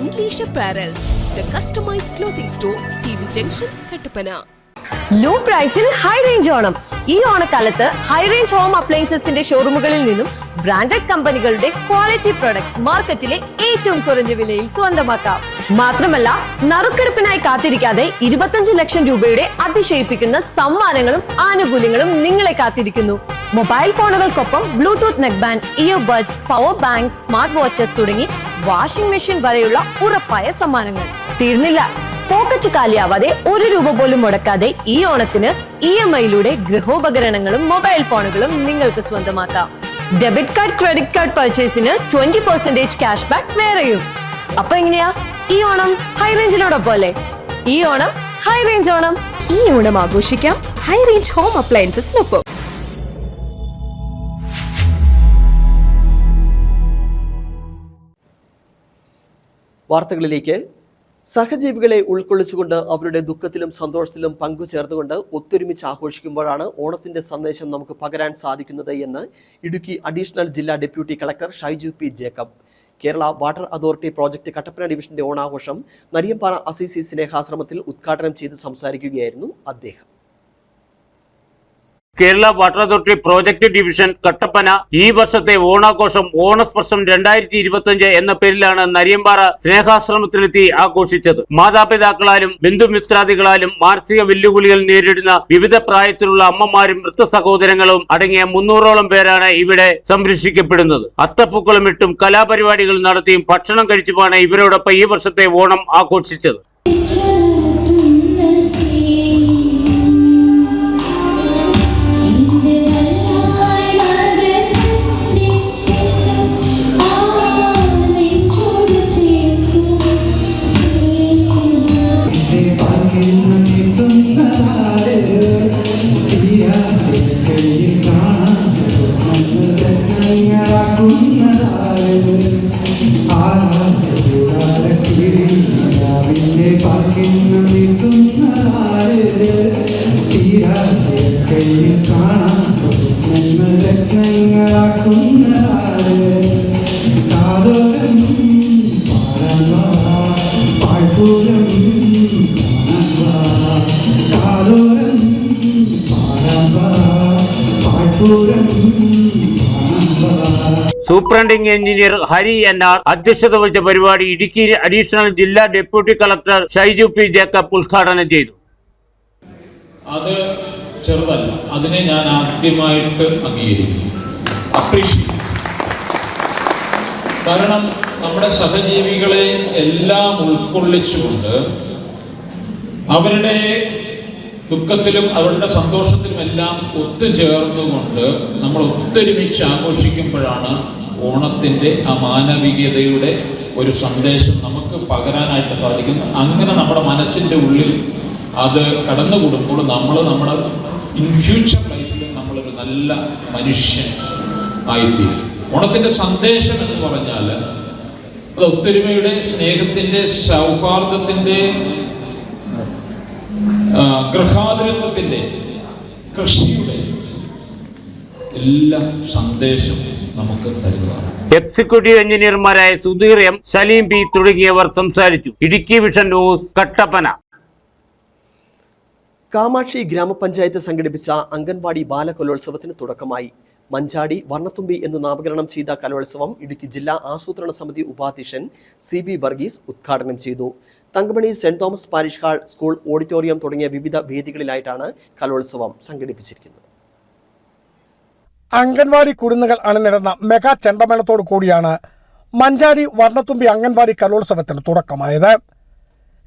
English Apparels, the customized clothing store, TB Junction, Kattapana.
Low പ്രൈസിൽ high range Onam. ഈ ഓണക്കാലത്ത് high range home അപ്ലയൻസസിന്റെ ഷോറൂമുകളിൽ നിന്നും branded കമ്പനികളുടെ quality products മാർക്കറ്റിലെ ഏറ്റവും കുറഞ്ഞ വിലയിൽ സ്വന്തമാക്കാം. മാത്രമല്ല, നറുക്കെടുപ്പിനായി കാത്തിരിക്കാതെ 25 ലക്ഷം രൂപയുടെ അതിശയിപ്പിക്കുന്ന സമ്മാനങ്ങളും ആനുകൂല്യങ്ങളും നിങ്ങളെ കാത്തിരിക്കുന്നു. മൊബൈൽ ഫോണുകൾക്കൊപ്പം bluetooth neck band, earbuds, power banks, smart watches തുടങ്ങി വാഷിംഗ് മെഷീൻ വരെയുള്ള ഉറപ്പായ സമ്മാനങ്ങൾ. തീർന്നില്ല, പോക്കറ്റ് കാലിയാവാതെ 1 രൂപ പോലും മുടക്കാതെ ഈ ഓണത്തിന് EMI-യിലൂടെ ഗൃഹോപകരണങ്ങളും മൊബൈൽ ഫോണുകളും നിങ്ങൾക്ക് സ്വന്തമാക്കാം. ഡെബിറ്റ് കാർഡ്, ക്രെഡിറ്റ് കാർഡ് പർച്ചേസിന് 20% ക്യാഷ് ബാക്ക് വേറെയും. അപ്പൊ എങ്ങനെയാ ഈ ഓണം ഹൈ റേഞ്ചിനോടൊപ്പം അല്ലേ? ഈ ഓണം ഹൈ റേഞ്ച് ഓണം.
ഈ ഓണം ആഘോഷിക്കാം ഹൈ റേഞ്ച് ഹോം അപ്ലയൻസസിനൊപ്പം.
വാർത്തകളിലേക്ക്. സഹജീവികളെ ഉൾക്കൊള്ളിച്ചുകൊണ്ട് അവരുടെ ദുഃഖത്തിലും സന്തോഷത്തിലും പങ്കുചേർന്നുകൊണ്ട് ഒത്തൊരുമിച്ച് ആഘോഷിക്കുമ്പോഴാണ് ഓണത്തിന്റെ സന്ദേശം നമുക്ക് പകരാൻ സാധിക്കുന്നത് എന്ന് ഇടുക്കി അഡീഷണൽ ജില്ലാ deputy collector Shaiju P Jacob. Kerala water authority project Kattappana ഡിവിഷന്റെ ഓണാഘോഷം നരിയമ്പാറ അസീസി സ്നേഹാശ്രമത്തിൽ ഉദ്ഘാടനം ചെയ്ത് സംസാരിക്കുകയായിരുന്നു അദ്ദേഹം.
Kerala water authority project division Kattappana ഈ വർഷത്തെ ഓണാഘോഷം ഓണസ്പർശം 2025 എന്ന പേരിലാണ് നരിയമ്പാറ സ്നേഹാശ്രമത്തിലെത്തി ആഘോഷിച്ചത്. മാതാപിതാക്കളാലും ബന്ധുമിത്രാദികളാലും മാനസിക വെല്ലുവിളികൾ നേരിടുന്ന വിവിധ പ്രായത്തിലുള്ള അമ്മമാരും വൃദ്ധ സഹോദരങ്ങളും അടങ്ങിയ 300ഓളം പേരാണ് ഇവിടെ സംരക്ഷിക്കപ്പെടുന്നത്. അത്തപ്പൂക്കളമിട്ടും കലാപരിപാടികൾ നടത്തിയും ഭക്ഷണം കഴിച്ചുമാണ് ഇവരോടൊപ്പം ഈ വർഷത്തെ ഓണം ആഘോഷിച്ചത്. സൂപ്രണ്ടിംഗ് എഞ്ചിനീയർ ഹരി NR അധ്യക്ഷത വഹിച്ച പരിപാടി ഇടുക്കി അഡീഷണൽ ജില്ലാ deputy collector Shaiju P Jacob ഉദ്ഘാടനം ചെയ്തു.
അത് ചെറുതല്ല, അതിനെ ഞാൻ ആദ്യമായിട്ട് അംഗീകരിക്കുന്നു, അപ്രീഷിയേറ്റ്. കാരണം നമ്മുടെ സഹജീവികളെ എല്ലാം ഉൾക്കൊള്ളിച്ചുകൊണ്ട് അവരുടെ ദുഃഖത്തിലും അവരുടെ സന്തോഷത്തിലും എല്ലാം ഒത്തുചേർന്നുകൊണ്ട് നമ്മൾ ഒത്തൊരുമിച്ച് ആഘോഷിക്കുമ്പോഴാണ് ഓണത്തിൻ്റെ ആ മാനവികതയുടെ ഒരു സന്ദേശം നമുക്ക് പകരാനായിട്ട് സാധിക്കുന്നത്. അങ്ങനെ നമ്മുടെ മനസ്സിൻ്റെ ഉള്ളിൽ അത് കടന്നുകൂടുമ്പോൾ നമ്മൾ നമ്മുടെ ഇൻ ഫ്യൂച്ചർ ലൈഫിൽ നമ്മളൊരു നല്ല മനുഷ്യൻ ആയിത്തീരും. ഓണത്തിൻ്റെ സന്ദേശം എന്ന് പറഞ്ഞാൽ അത് ഒത്തൊരുമയുടെ, സ്നേഹത്തിൻ്റെ, സൗഹാർദ്ദത്തിൻ്റെ, ഗൃഹാതുരത്വത്തിൻ്റെ, കൃഷിയുടെ എല്ലാം സന്ദേശം നമുക്ക് തരുന്നതാണ്.
എക്സിക്യൂട്ടീവ് എഞ്ചിനീയർമാരായ സുധീർ എം, സലീം പി തുടങ്ങിയവർ സംസാരിച്ചു. Idukki vision news, Kattappana.
കാമാക്ഷി ഗ്രാമപഞ്ചായത്ത് സംഘടിപ്പിച്ച അംഗൻവാടി ബാലകലോത്സവത്തിന് തുടക്കമായി. മഞ്ചാടി വർണ്ണത്തുമ്പി എന്ന് നാമകരണം ചെയ്ത കലോത്സവം ഇടുക്കി ജില്ലാ ആസൂത്രണ സമിതി ഉപാധ്യക്ഷൻ CB വർഗീസ് ഉദ്ഘാടനം ചെയ്തു. Thankamani saint Thomas parish hall, school auditorium തുടങ്ങിയ വിവിധ വേദികളിലായിട്ടാണ് കലോത്സവം സംഘടിപ്പിച്ചിരിക്കുന്നത്.
അംഗൻവാടി കുരുന്നുകൾ അണിനിരന്ന മെഗാ ചെണ്ടമേളത്തോടു കൂടിയാണ് മഞ്ചാടി വർണ്ണത്തുമ്പി അംഗൻവാടി കലോത്സവത്തിന് തുടക്കമായത്.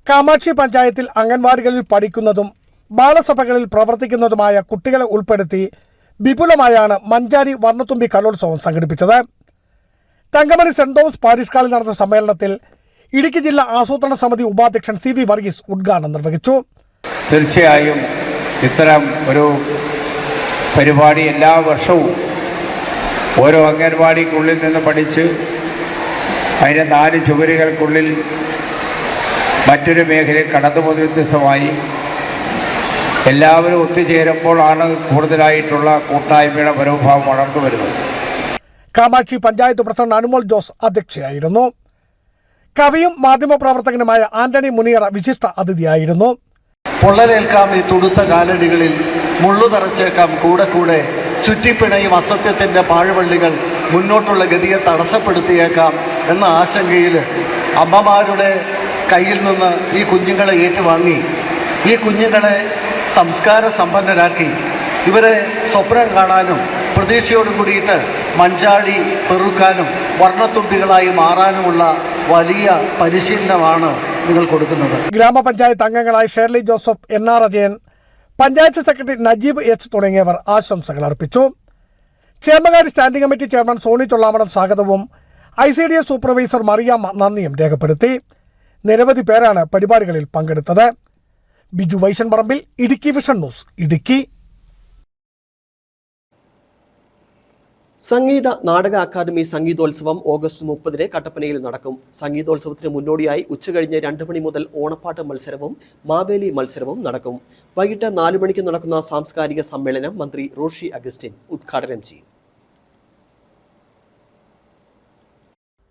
കാമാക്ഷി പഞ്ചായത്തിൽ അംഗൻവാടികളിൽ പഠിക്കുന്നതും ബാലസഭകളിൽ പ്രവർത്തിക്കുന്നതുമായ കുട്ടികളെ ഉൾപ്പെടുത്തി വിപുലമായാണ് മഞ്ചാടി വർണ്ണത്തുമ്പി കലോത്സവം സംഘടിപ്പിച്ചത്. തങ്കമണി സെന്റ് തോമസ് പാരിഷ് ഹാളിൽ നടന്ന സമ്മേളനത്തിൽ ഇടുക്കി ജില്ലാ ആസൂത്രണ സമിതി ഉപാധ്യക്ഷൻ CB വർഗീസ് ഉദ്ഘാടനം നിർവഹിച്ചു.
തീർച്ചയായും ഇത്തരം ഒരു പരിപാടി എല്ലാ വർഷവും ഓരോ അംഗൻവാടിക്കുള്ളിൽ നിന്ന് പഠിച്ച് അതിൻ്റെ 4 ചുവരുകൾക്കുള്ളിൽ മറ്റൊരു മേഖലയിൽ കടന്നുപോകുന്ന വ്യത്യസ്തമായി എല്ലാവരും ഒത്തുചേരുമ്പോഴാണ് കൂടുതലായിട്ടുള്ള കൂട്ടായ്മയുടെ മനോഭാവം വളർന്നു വരുന്നത്.
കാമാക്ഷി പഞ്ചായത്ത് പ്രസിഡന്റ് അനുമോൾ ജോസ് അധ്യക്ഷയായിരുന്നു. കവിയും മാധ്യമപ്രവർത്തകനുമായ ആന്റണി മുനിയറ വിശിഷ്ട അതിഥിയായിരുന്നു.
പൊള്ളലേൽക്കാം ഈ തുടുത്ത കാലടികളിൽ, മുള്ളു തറച്ചേക്കാം കൂടെ കൂടെ, ചുറ്റിപ്പിണയും അസത്യത്തിൻ്റെ പാഴ്വള്ളികൾ മുന്നോട്ടുള്ള ഗതിയെ തടസ്സപ്പെടുത്തിയേക്കാം എന്ന ആശങ്കയിൽ അമ്മമാരുടെ കയ്യിൽ നിന്ന് ഈ കുഞ്ഞുങ്ങളെ ഏറ്റുവാങ്ങി ഈ കുഞ്ഞുങ്ങളെ സംസ്കാര സമ്പന്നരാക്കി ഇവരെ സ്വപ്നം കാണാനും പ്രതീക്ഷയോട് കൂടിയിട്ട് മഞ്ചാടി പെറുക്കാനും വർണ്ണത്തുമ്പികളായി മാറാനുമുള്ള വലിയ പരിശീലനമാണ് നിങ്ങൾ കൊടുക്കുന്നത്.
ഗ്രാമപഞ്ചായത്ത് അംഗങ്ങളായ Shirley Joseph, NR Ajayan, panchayat secretary Najeeb H തുടങ്ങിയവർ ആശംസകൾ അർപ്പിച്ചു. ക്ഷേമകാര്യ standing committee chairman Sony Chollamadam സ്വാഗതവും ICDS സൂപ്പർവൈസർ മറിയാമ്മ നന്ദിയും രേഖപ്പെടുത്തി. നിരവധി പേരാണ് പരിപാടികളിൽ പങ്കെടുത്തത്. ബിജു വൈശൻ പറമ്പിൽ, Idukki vision news, Idukki.
Sangeetha Nataka academy സംഗീതോത്സവം August 30 കട്ടപ്പനയിൽ നടക്കും. സംഗീതോത്സവത്തിന് മുന്നോടിയായി ഉച്ചകഴിഞ്ഞ് 2 മണി മുതൽ ഓണപ്പാട്ട് മത്സരവും മാവേലി മത്സരവും നടക്കും. വൈകിട്ട് 4 മണിക്ക് നടക്കുന്ന സാംസ്കാരിക സമ്മേളനം മന്ത്രി റോഷി അഗസ്റ്റിൻ ഉദ്ഘാടനം ചെയ്യും.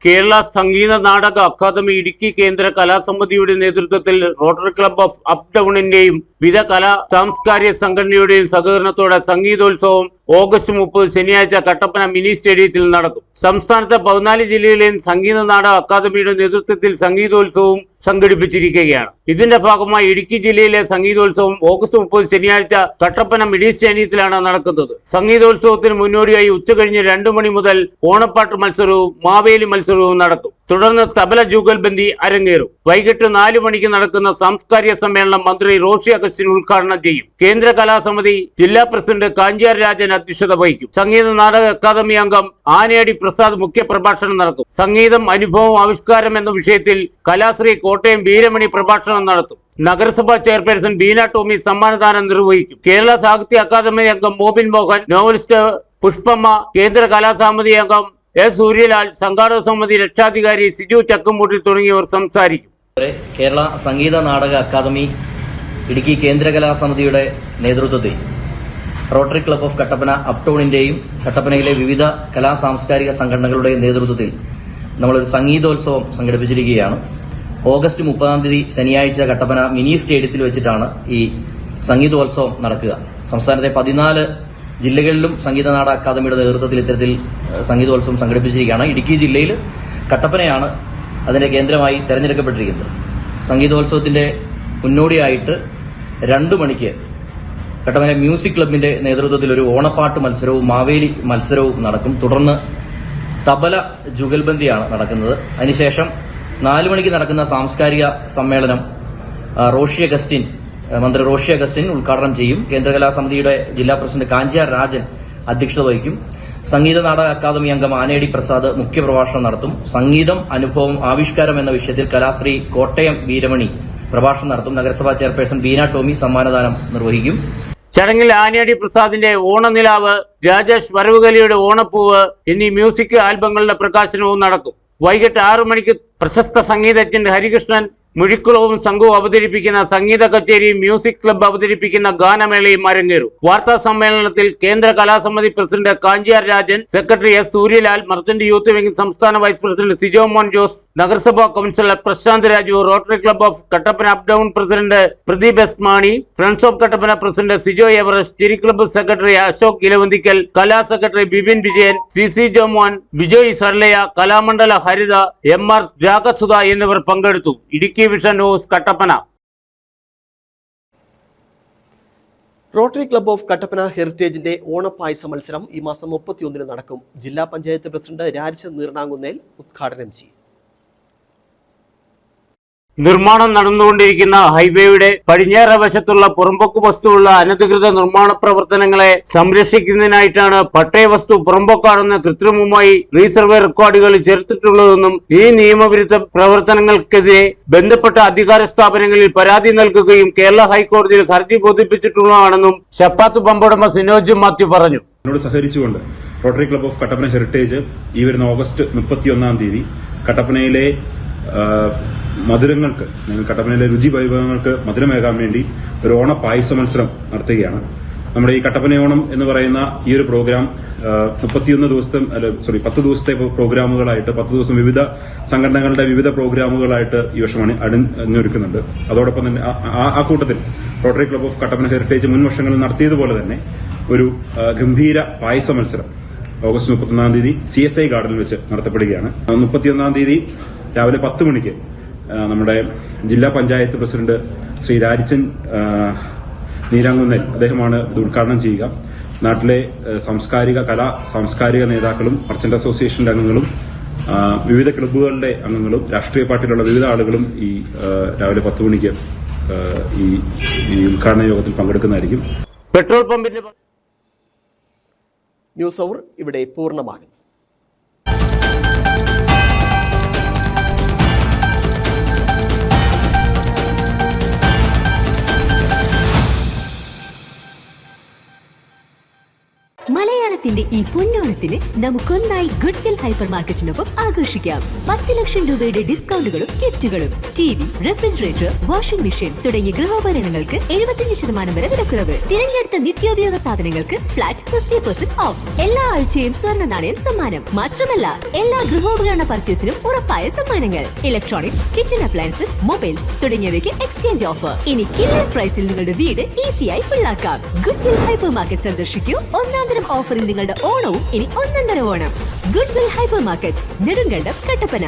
കേരള സംഗീത നാടക അക്കാദമി ഇടുക്കി കേന്ദ്ര കലാസമിതിയുടെ നേതൃത്വത്തിൽ റോട്ടറി ക്ലബ് ഓഫ് അപ് ടൗണിന്റെയും വിവിധ കലാ സാംസ്കാരിക സംഘടനയുടെയും സഹകരണത്തോടെ സംഗീതോത്സവം ഓഗസ്റ്റ് 30 ശനിയാഴ്ച കട്ടപ്പന മിനി സ്റ്റേഡിയത്തിൽ നടക്കും. സംസ്ഥാനത്തെ 14 ജില്ലയിലെയും സംഗീത നാടക അക്കാദമിയുടെ നേതൃത്വത്തിൽ സംഗീതോത്സവവും സംഘടിപ്പിച്ചിരിക്കുകയാണ്. ഇതിന്റെ ഭാഗമായി ഇടുക്കി ജില്ലയിലെ സംഗീതോത്സവം ഓഗസ്റ്റ് 30 ശനിയാഴ്ച കട്ടപ്പന മിനി സ്റ്റേഡിയത്തിലാണ് നടക്കുന്നത്. സംഗീതോത്സവത്തിന് മുന്നോടിയായി ഉച്ചകഴിഞ്ഞ് 2 മണി മുതൽ ഓണപ്പാട്ട് മത്സരവും മാവേലി മത്സരവും നടക്കും. തുടർന്ന് തബല ജൂഗൽബന്ദി അരങ്ങേറും. വൈകിട്ട് 4 മണിക്ക് നടക്കുന്ന സാംസ്കാരിക സമ്മേളനം മന്ത്രി റോഷി അഗസ്റ്റിൻ ഉദ്ഘാടനം ചെയ്യും. കേന്ദ്ര കലാസമിതി ജില്ലാ പ്രസിഡന്റ് കാഞ്ചാർ രാജൻ അധ്യക്ഷത വഹിക്കും. സംഗീത നാടക അക്കാദമി അംഗം ആനയാടി പ്രസാദ് മുഖ്യ പ്രഭാഷണം നടത്തും. സംഗീതം, അനുഭവം, ആവിഷ്കാരം എന്ന വിഷയത്തിൽ കലാശ്രീ കോട്ടയം വീരമണി പ്രഭാഷണം നടത്തും. നഗരസഭാ ചെയർപേഴ്സൺ ബീന ടോമി സമ്മാനദാനം നിർവഹിക്കും. കേരള സാഹിത്യ അക്കാദമി അംഗം മോബിൻ മോഹൻ, നോവലിസ്റ്റ് പുഷ്പമ്മ, കേന്ദ്ര കലാസമിതി അംഗം S സൂര്യലാൽ, സംഘാടക സമിതി രക്ഷാധികാരി സിജു ചക്കുംമൂട്ടിൽ തുടങ്ങിയവർ സംസാരിക്കും.
കേരള സംഗീത നാടക അക്കാദമി ഇടുക്കി കേന്ദ്ര കലാസമിതിയുടെ നേതൃത്വത്തിൽ rotary club of Kattappana up ടൗണിന്റെയും കട്ടപ്പനയിലെ വിവിധ കലാ സാംസ്കാരിക സംഘടനകളുടെയും നേതൃത്വത്തിൽ നമ്മളൊരു സംഗീതോത്സവം സംഘടിപ്പിച്ചിരിക്കുകയാണ്. ഓഗസ്റ്റ് 30 ശനിയാഴ്ച കട്ടപ്പന മിനി സ്റ്റേഡിയത്തിൽ വെച്ചിട്ടാണ് ഈ സംഗീതോത്സവം നടക്കുക. സംസ്ഥാനത്തെ 14 ജില്ലകളിലും സംഗീത നാടക അക്കാദമിയുടെ നേതൃത്വത്തിൽ ഇത്തരത്തിൽ സംഗീതോത്സവം സംഘടിപ്പിച്ചിരിക്കുകയാണ്. ഇടുക്കി ജില്ലയിൽ കട്ടപ്പനയാണ് അതിന്റെ കേന്ദ്രമായി തെരഞ്ഞെടുക്കപ്പെട്ടിരിക്കുന്നത്. സംഗീതോത്സവത്തിന്റെ മുന്നോടിയായിട്ട് 2 മണിക്ക് കട്ടപ്പന മ്യൂസിക് ക്ലബിന്റെ നേതൃത്വത്തിൽ ഒരു ഓണപ്പാട്ട് മത്സരവും മാവേലി മത്സരവും നടക്കും. തുടർന്ന് തബല ജുഗൽബന്ദിയാണ് നടക്കുന്നത്. അതിനുശേഷം 4 മണിക്ക് നടക്കുന്ന സാംസ്കാരിക സമ്മേളനം മന്ത്രി റോഷി അഗസ്റ്റിൻ ഉദ്ഘാടനം ചെയ്യും. കേന്ദ്ര കലാസമിതിയുടെ ജില്ലാ പ്രസിഡന്റ് കാഞ്ചാർ രാജൻ അധ്യക്ഷത വഹിക്കും. സംഗീത നാടക അക്കാദമി അംഗം ആനയാടി പ്രസാദ് മുഖ്യപ്രഭാഷണം നടത്തും. സംഗീതം, അനുഭവം, ആവിഷ്കാരം എന്ന വിഷയത്തിൽ കലാശ്രീ കോട്ടയം വീരമണി പ്രഭാഷണം നടത്തും. നഗരസഭാ ചെയർപേഴ്സൺ ബീന ടോമി സമ്മാനദാനം നിർവഹിക്കും.
ചടങ്ങിൽ ആനയാടി പ്രസാദിന്റെ ഓണനിലാവ്, രാജേഷ് വരവുകലിയുടെ ഓണപ്പൂവ് എന്നീ മ്യൂസിക് ആൽബങ്ങളുടെ പ്രകാശനവും നടക്കും. വൈകിട്ട് 6 മണിക്ക് പ്രശസ്ത സംഗീതജ്ഞൻ ഹരികൃഷ്ണൻ മുഴിക്കുളവും സംഘവും അവതരിപ്പിക്കുന്ന സംഗീത കച്ചേരിയും മ്യൂസിക് ക്ലബ്ബ് അവതരിപ്പിക്കുന്ന ഗാനമേളയും അരങ്ങേറും. വാർത്താ സമ്മേളനത്തിൽ കേന്ദ്ര കലാസമിതി president Kanchiyar Rajan, secretary S Suryalal, merchant youth wing സംസ്ഥാന വൈസ് പ്രസിഡന്റ് സിജോ മോൻ ജോസ്, നഗരസഭാ councillor Prashanth Raju, rotary club of Kattappana up down president Pradeep S Mani, friends of Kattappana president Sijo Everest, ചിരി ക്ലബ്ബ് സെക്രട്ടറി അശോക് ഇലവന്തിക്കൽ, കലാ secretary Bipin Vijayan, C Jomon, Bijoy Sarlaya, Kalamandala Haritha, MR Ragasudha എന്നിവർ പങ്കെടുത്തു. Idukki vision news Kattappana.
Rotary club of Kattappana ഹെറിറ്റേജിന്റെ ഓണപ്പായസ മത്സരം ഈ മാസം 31 നടക്കും. ജില്ലാ പഞ്ചായത്ത് പ്രസിഡന്റ് രാജൻ നീർണാങ്കുന്നേൽ ഉദ്ഘാടനം ചെയ്യും.
നിർമ്മാണം നടന്നുകൊണ്ടിരിക്കുന്ന ഹൈവേയുടെ പടിഞ്ഞാറ വശത്തുള്ള പുറമ്പോക്ക് വസ്തുവുള്ള അനധികൃത നിർമ്മാണ പ്രവർത്തനങ്ങളെ സംരക്ഷിക്കുന്നതിനായിട്ടാണ് പട്ടയവസ്തു പുറമ്പോക്കാണെന്ന കൃത്രിമമായി റീസർവേ റെക്കോർഡുകൾ ചേർത്തിട്ടുള്ളതെന്നും ഈ നിയമവിരുദ്ധ പ്രവർത്തനങ്ങൾക്കെതിരെ ബന്ധപ്പെട്ട അധികാര സ്ഥാപനങ്ങളിൽ പരാതി നൽകുകയും കേരള ഹൈക്കോടതിയിൽ ഹർജി ബോധിപ്പിച്ചിട്ടുള്ളതാണെന്നും ഷപ്പാത്ത് പമ്പുടമ സിനോജ് മാത്യു പറഞ്ഞു.
എന്നോട് സഹകരിച്ചുകൊണ്ട് rotary club of Kattappana heritage ഈ വരുന്ന ഓഗസ്റ്റ് 31 കട്ടപ്പനയിലെ മധുരങ്ങൾക്ക്, കട്ടപ്പനയിലെ രുചി വൈഭവങ്ങൾക്ക് മധുരമേകാൻ വേണ്ടി ഒരു ഓണ പായസ മത്സരം നടത്തുകയാണ്. നമ്മുടെ ഈ കട്ടപ്പന ഓണം എന്ന് പറയുന്ന ഈ ഒരു പ്രോഗ്രാം 10 ദിവസത്തെ പ്രോഗ്രാമുകളായിട്ട് 10 ദിവസം വിവിധ സംഘടനകളുടെ വിവിധ പ്രോഗ്രാമുകളായിട്ട് ഈ വർഷം അണിഞ്ഞൊരുക്കുന്നുണ്ട്. അതോടൊപ്പം തന്നെ ആ കൂട്ടത്തിൽ rotary club of Kattappana heritage മുൻ വർഷങ്ങളിൽ നടത്തിയതുപോലെ തന്നെ ഒരു ഗംഭീര പായസ മത്സരം ഓഗസ്റ്റ് 31 CSI ഗാർഡനിൽ വെച്ച് നടത്തപ്പെടുകയാണ്. 31 രാവിലെ 10 മണിക്ക് നമ്മുടെ ജില്ലാ പഞ്ചായത്ത് പ്രസിഡന്റ് ശ്രീ രാജൻ നീരാങ്കുന്നേൽ അദ്ദേഹമാണ് ഇത് ഉദ്ഘാടനം ചെയ്യുക. നാട്ടിലെ സാംസ്കാരിക നേതാക്കളും മർച്ചന്റ് അസോസിയേഷന്റെ അംഗങ്ങളും വിവിധ ക്ലബ്ബുകളുടെ അംഗങ്ങളും രാഷ്ട്രീയ പാർട്ടിയിലുള്ള വിവിധ ആളുകളും ഈ രാവിലെ 10 മണിക്ക് ഈ ഉദ്ഘാടന യോഗത്തിൽ പങ്കെടുക്കുന്നതായിരിക്കും.
പെട്രോൾ പമ്പിന്റെ
ന്യൂസ് അവർ ഇവിടെ പൂർണ്ണമാകുന്നു.
മലയാളത്തിന്റെ ഈ പൊന്നോണത്തിന് നമുക്കൊന്നായി ഗുഡ്വിൽ ഹൈപ്പർ മാർക്കറ്റിനൊപ്പം ആഘോഷിക്കാം. 10 ലക്ഷം രൂപയുടെ ഡിസ്കൗണ്ടുകളും ഗിഫ്റ്റുകളും. TV, റെഫ്രിജറേറ്റർ, വാഷിംഗ് മെഷീൻ തുടങ്ങിയ ഗൃഹോപകരണങ്ങൾക്ക് 75% വരെ വിലക്കുറവ്. തിരഞ്ഞെടുത്ത നിത്യോപയോഗ സാധനങ്ങൾക്ക് ഫ്ലാറ്റ് 50% ഓഫ്. എല്ലാ ആഴ്ചയും സ്വർണ്ണ നാണയം സമ്മാനം. മാത്രമല്ല എല്ലാ ഗൃഹോപകരണ പർച്ചേസിനും ഉറപ്പായ സമ്മാനങ്ങൾ. ഇലക്ട്രോണിക്സ്, കിച്ചൺ അപ്ലയൻസസ്, മൊബൈൽസ് തുടങ്ങിയവയ്ക്ക് എക്സ്ചേഞ്ച് ഓഫർ. ഇനി കില്ലർ പ്രൈസിൽ നിങ്ങളുടെ വീട് ഈസിയായി ഫുള്ളാക്കാം. ഗുഡ്വിൽ ഹൈപ്പർ മാർക്കറ്റ് സന്ദർശിക്കൂ. ഒന്നാന്തരം ഓഫറിൽ നിങ്ങളുടെ ഓണവും ഇനി 1.5 Onam. Goodwill hyper market, Nedumkandam, Kattappana.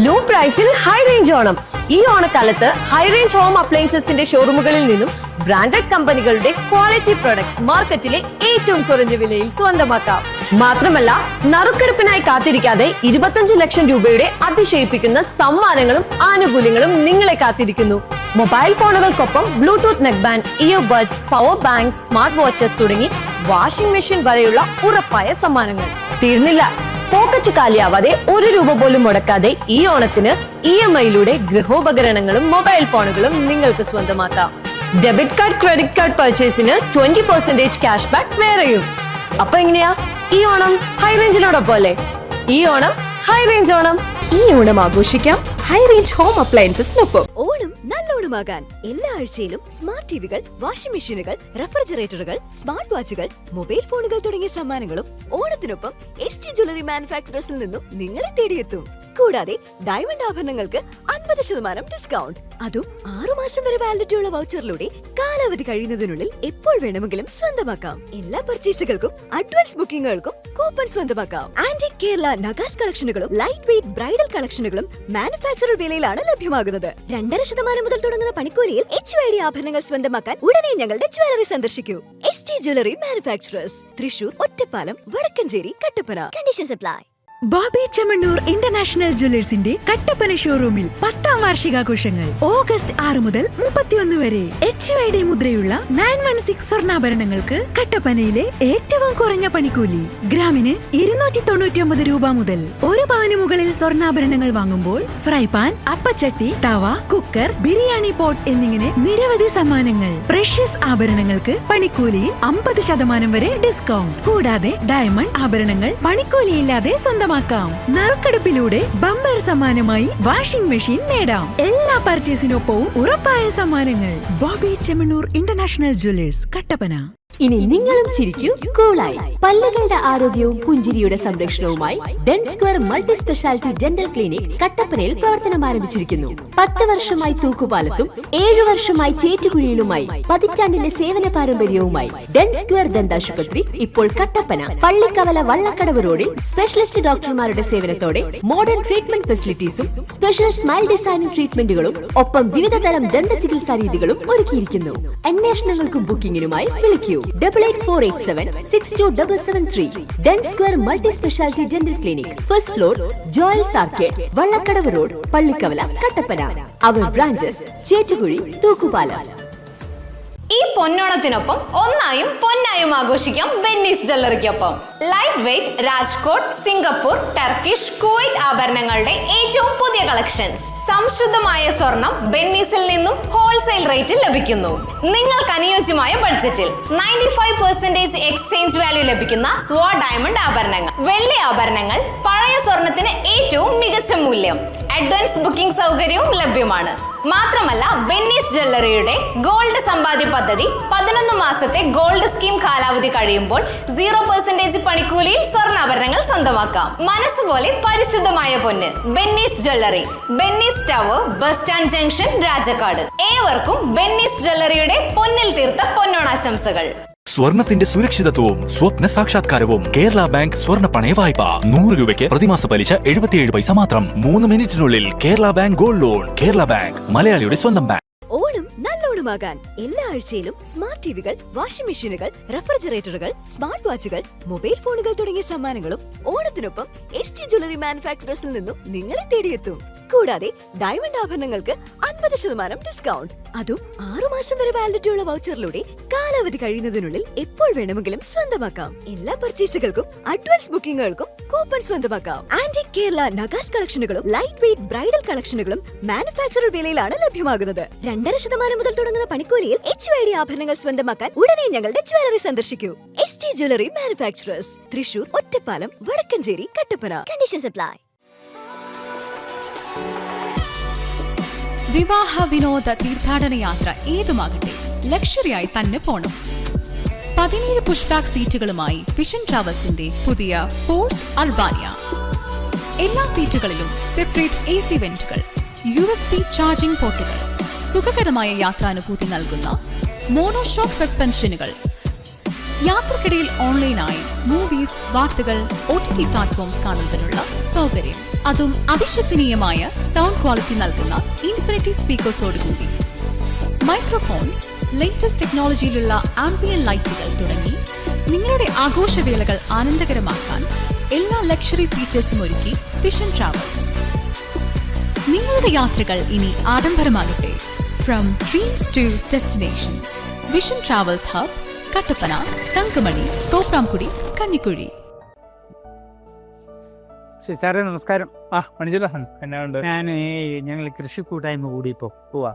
Low പ്രൈസിൽ ഹൈ റേഞ്ച് ഓണം. ഈ ഓണക്കാലത്ത് ഹൈ റേഞ്ച് ഹോം അപ്ലയൻസസിന്റെ ഷോറൂമുകളിൽ നിന്നും ബ്രാൻഡഡ് കമ്പനികളുടെ ക്വാളിറ്റി പ്രൊഡക്ട്സ് മാർക്കറ്റിലെ ഏറ്റവും കുറഞ്ഞ വിലയിൽ സ്വന്തമാക്കാം. മാത്രമല്ല നറുക്കെടുപ്പിനായി കാത്തിരിക്കാതെ 25 ലക്ഷം രൂപയുടെ അതിശയിപ്പിക്കുന്ന സമ്മാനങ്ങളും ആനുകൂല്യങ്ങളും നിങ്ങളെ കാത്തിരിക്കുന്നു. മൊബൈൽ ഫോണുകൾക്കൊപ്പം bluetooth neck band, earbuds, power banks, smart watches തുടങ്ങി വാഷിംഗ് മെഷീൻ വരെയുള്ള ഉറപ്പായ സമ്മാനങ്ങൾ തീർന്നില്ല. പോക്കറ്റ് കാലിയാവാതെ 1 രൂപ പോലും മുടക്കാതെ ഈ ഓണത്തിന് EMI-യിലൂടെ ഗൃഹോപകരണങ്ങളും മൊബൈൽ ഫോണുകളും നിങ്ങൾക്ക് സ്വന്തമാക്കാം. ഡെബിറ്റ് കാർഡ്, ക്രെഡിറ്റ് കാർഡ് പർച്ചേസിന് 20% ക്യാഷ് ബാക്ക് വേറെയും. അപ്പൊ എങ്ങനെയാ ഈ ഓണം ഹൈ റേഞ്ചിനോടൊപ്പം അല്ലേ? ഈ ഓണം ഹൈ റേഞ്ച് ഓണം. ഈ ഓണം ആഘോഷിക്കാം ഹൈ റേഞ്ച് ഹോം അപ്ലയൻസസിനൊപ്പം.
ഓണം നല്ലോണമാകാൻ എല്ലാ ആഴ്ചയിലും സ്മാർട്ട് ടിവികൾ, വാഷിംഗ് മെഷീനുകൾ, റെഫ്രിജറേറ്ററുകൾ, സ്മാർട്ട് വാച്ചുകൾ, മൊബൈൽ ഫോണുകൾ തുടങ്ങിയ സമ്മാനങ്ങളും ഓണത്തിനൊപ്പം ST ജ്വല്ലറി മാനുഫാക്ചറേഴ്സിൽ നിന്നും നിങ്ങളെ തേടിയെത്തും. കൂടാതെ ഡയമണ്ട് ആഭരണങ്ങൾക്ക് 50% ഡിസ്കൗണ്ട്. അതും 6 മാസം വരെ വാലിഡിറ്റിയുള്ള വൗച്ചറിലൂടെ കാലാവധി കഴിയുന്നതിനുള്ളിൽ എപ്പോൾ വേണമെങ്കിലും സ്വന്തമാക്കാം. എല്ലാ പർച്ചേസുകൾക്കും അഡ്വാൻസ് ബുക്കിംഗുകൾക്കും കൂപ്പൺ സ്വന്തമാക്കാം. ആന്റിക് കേരള നഗാസ് കളക്ഷനുകളും ലൈറ്റ് വെയ്റ്റ് ബ്രൈഡൽ കളക്ഷനുകളും മാനുഫാക്ചറർ വിലയിലാണ് ലഭ്യമാകുന്നത്. 2.5% മുതൽ തുടങ്ങുന്ന പണിക്കൂലിയിൽ HYD ആഭരണങ്ങൾ സ്വന്തമാക്കാൻ ഉടനെ ഞങ്ങളുടെ ജ്വല്ലറി സന്ദർശിക്കൂ. ST jewellery manufacturers, Thrissur, Ottapalam, Vadakkanchery, Kattappana. Conditions apply.
Bobby Chemmanur international ജ്വല്ലേഴ്സിന്റെ കട്ടപ്പന ഷോറൂമിൽ 10ാം വാർഷികാഘോഷങ്ങൾ ഓഗസ്റ്റ് 6 മുതൽ 31 വരെ. HYD മുദ്രയുള്ള 916 സ്വർണ്ണാഭരണങ്ങൾക്ക് കട്ടപ്പനയിലെ ഏറ്റവും കുറഞ്ഞ പണിക്കൂലി. ഗ്രാമിന് 299 രൂപ മുതൽ. 1 പവന് മുകളിൽ സ്വർണ്ണാഭരണങ്ങൾ വാങ്ങുമ്പോൾ ഫ്രൈ പാൻ, അപ്പച്ചട്ടി, തവ, കുക്കർ, ബിരിയാണി പോട്ട് എന്നിങ്ങനെ നിരവധി സമ്മാനങ്ങൾ. പ്രഷ്യസ് ആഭരണങ്ങൾക്ക് പണിക്കൂലിയിൽ 50% വരെ ഡിസ്കൗണ്ട്. കൂടാതെ ഡയമണ്ട് ആഭരണങ്ങൾ പണിക്കൂലിയില്ലാതെ സ്വന്തം സ്വന്തമാക്കാം. നറുക്കെടുപ്പിലൂടെ ബമ്പർ സമ്മാനമായി വാഷിംഗ് മെഷീൻ നേടാം. എല്ലാ പർച്ചേസിനൊപ്പവും ഉറപ്പായ സമ്മാനങ്ങൾ. Bobby Chemmanur international jewellers, Kattappana.
ഇനി നിങ്ങളും ചിരിക്കൂ കൂളായി. പല്ലുകളുടെ ആരോഗ്യവും പുഞ്ചിരിയുടെ സംരക്ഷണവുമായി Den Square multi speciality dental clinic കട്ടപ്പനയിൽ പ്രവർത്തനം ആരംഭിച്ചിരിക്കുന്നു. 10 വർഷമായി തൂക്കുപാലത്തും 7 വർഷമായി ചേറ്റുകുഴിയിലുമായി പതിറ്റാണ്ടിന്റെ സേവന പാരമ്പര്യവുമായി ഡെൻ സ്ക്വയർ ദന്താശുപത്രി ഇപ്പോൾ കട്ടപ്പന പള്ളിക്കവല വള്ളക്കടവ് റോഡിൽ സ്പെഷ്യലിസ്റ്റ് ഡോക്ടർമാരുടെ സേവനത്തോടെ മോഡേൺ ട്രീറ്റ്മെന്റ് ഫെസിലിറ്റീസും സ്പെഷ്യൽ സ്മൈൽ ഡിസൈനിംഗ് ട്രീറ്റ്മെന്റുകളും ഒപ്പം വിവിധ തരം ദന്ത ചികിത്സാ രീതികളും ഒരുക്കിയിരിക്കുന്നു. അന്വേഷണങ്ങൾക്കും ബുക്കിംഗിനുമായി വിളിക്കൂ 8848762773. Den Square multi speciality dental clinic, first floor, Joel's arcade, Vallakkadavu road, Pallikkavala, Kattappana. Our branches Chettukuzhi, Thookkupalam.
ഈ പൊന്നോണത്തിനൊപ്പം ഒന്നായും പൊന്നായും ആഘോഷിക്കാം ബെന്നീസ് ജ്വല്ലറിക്കൊപ്പം. Light weight Rajkot, Singapore, Turkish, Kuwait ആഭരണങ്ങളുടെ ഏറ്റവും പുതിയ കളക്ഷൻസ്. സംശുദ്ധമായ സ്വർണം ബെന്നീസിൽ നിന്നും ഹോൾസെയിൽ റേറ്റിൽ ലഭിക്കുന്നു. നിങ്ങൾക്ക് അനുയോജ്യമായ ബഡ്ജറ്റിൽ 95% എക്സ്ചേഞ്ച് വാല്യൂ ലഭിക്കുന്ന സ്വോ ഡയമണ്ട് ആഭരണങ്ങൾ, വെള്ളി ആഭരണങ്ങൾ, പഴയ സ്വർണത്തിന് ഏറ്റവും മികച്ച മൂല്യം, അഡ്വാൻസ് ബുക്കിംഗ് സൗകര്യവും ലഭ്യമാണ്. മാത്രമല്ല ബെന്നീസ് ജ്വല്ലറിയുടെ ഗോൾഡ് സമ്പാദ്യ പദ്ധതി 11 മാസത്തെ ഗോൾഡ് സ്കീം കാലാവധി കഴിയുമ്പോൾ 0% പണിക്കൂലിയിൽ സ്വർണ്ണാഭരണങ്ങൾ സ്വന്തമാക്കാം. മനസ്സുപോലെ പരിശുദ്ധമായ പൊന്ന്. Benny's jewellery, Benny's tower, bus stand junction, Rajakkad. ഏവർക്കും ബെന്നീസ് ജ്വല്ലറിയുടെ പൊന്നിൽ തീർത്ത പൊന്നോണാശംസകൾ.
സ്വർണത്തിന്റെ സുരക്ഷിതത്വവും സ്വപ്ന സാക്ഷാത്കാരവും. കേരള ബാങ്ക് സ്വർണ്ണ പണയ വായ്പ 100 രൂപയ്ക്ക് പ്രതിമാസ പലിശ 77 പൈസ മാത്രം. 3 മിനിറ്റിനുള്ളിൽ Kerala bank gold loan. Kerala bank, മലയാളിയുടെ സ്വന്തം ബാങ്ക്.
ഓണം നല്ലോണമാകാൻ എല്ലാ ആഴ്ചയിലും സ്മാർട്ട് ടിവികൾ, വാഷിംഗ് മെഷീനുകൾ, റെഫ്രിജറേറ്ററുകൾ, സ്മാർട്ട് വാച്ചുകൾ, മൊബൈൽ ഫോണുകൾ തുടങ്ങിയ സമ്മാനങ്ങളും ഓണത്തിനൊപ്പം ST ജ്വല്ലറി മാനുഫാക്ചറേഴ്സിൽ നിന്നും നിങ്ങളെ തേടിയെത്തും. കൂടാതെ ഡയമണ്ട് ആഭരണങ്ങൾക്ക് 50% ഡിസ്കൗണ്ട്. അതും 6 മാസം വരെ വാലിഡിറ്റി ഉള്ള വൗച്ചറിലൂടെ കാലാവധി കഴിയുന്നതിനുള്ളിൽ എപ്പോൾ വേണമെങ്കിലും സ്വന്തമാക്കാം. എല്ലാ പർച്ചേസുകൾക്കും അഡ്വാൻസ് ബുക്കിംഗുകൾക്കും കൂപ്പൺ സ്വന്തമാക്കാം. ആന്റിക് കേരള നഗാസ് കളക്ഷനുകളും ലൈറ്റ് വെയ്റ്റ് ബ്രൈഡൽ കളക്ഷനുകളും മാനുഫാക്ചറർ വിലയിലാണ് ലഭ്യമാകുന്നത്. 2.5% മുതൽ തുടങ്ങുന്ന പണിക്കൂലിയിൽ HYD ആഭരണങ്ങൾ സ്വന്തമാക്കാൻ ഉടനെ ഞങ്ങളുടെ ജ്വല്ലറി സന്ദർശിക്കൂ. ST jewellery manufacturers, Thrissur, Ottapalam, Vadakkanchery, Kattappana. Conditions apply.
വിവാഹ, വിനോദ, തീർത്ഥാടന യാത്ര ഏതുമാകട്ടെ, ലക്ഷറിയായി തന്നെ പോണം. 17 പുഷ് ബാക്ക് സീറ്റുകളുമായി വിഷൻ ട്രാവൽസിന്റെ പുതിയ ഫോഴ്സ് അൽബാനിയ. എല്ലാ സീറ്റുകളിലും സെപ്പറേറ്റ് AC വെന്റുകൾ, USB ചാർജിംഗ് പോർട്ടുകൾ, സുഖകരമായ യാത്രാനുഭൂതി നൽകുന്ന മോണോഷോക്ക് സസ്പെൻഷനുകൾ. യാത്രക്കിടയിൽ ഓൺലൈനായി മൂവീസ്, വാർത്തകൾ, OTT പ്ലാറ്റ്ഫോംസ് കാണുന്നതിനുള്ള സൗകര്യം. അതും അവിശ്വസനീയമായ സൗണ്ട് ക്വാളിറ്റി നൽകുന്ന ഇൻഫിനിറ്റി സ്പീക്കേഴ്സോടുകൂടി. മൈക്രോഫോൺസ്, ലേറ്റസ്റ്റ് ടെക്നോളജിയിലുള്ള ആംബിയൻ ലൈറ്റുകൾ തുടങ്ങി നിങ്ങളുടെ ആഘോഷവേളകൾ ആനന്ദകരമാക്കാൻ എല്ലാ ലക്ഷറി ഫീച്ചേഴ്സും ഒരുക്കി വിഷൻ ട്രാവൽസ്. നിങ്ങളുടെ യാത്രകൾ ഇനി ആഡംബരമാകട്ടെ. From dreams to destinations. Vision travels hub, Kattappana, Thankamani, Thopramkudy, Kanjikuzhi.
സാറേ നമസ്കാരം. എന്നാണ്ട് ഞങ്ങൾ കൃഷി കൂട്ടായ്മ കൂടി ഇപ്പോൾ പോവാ.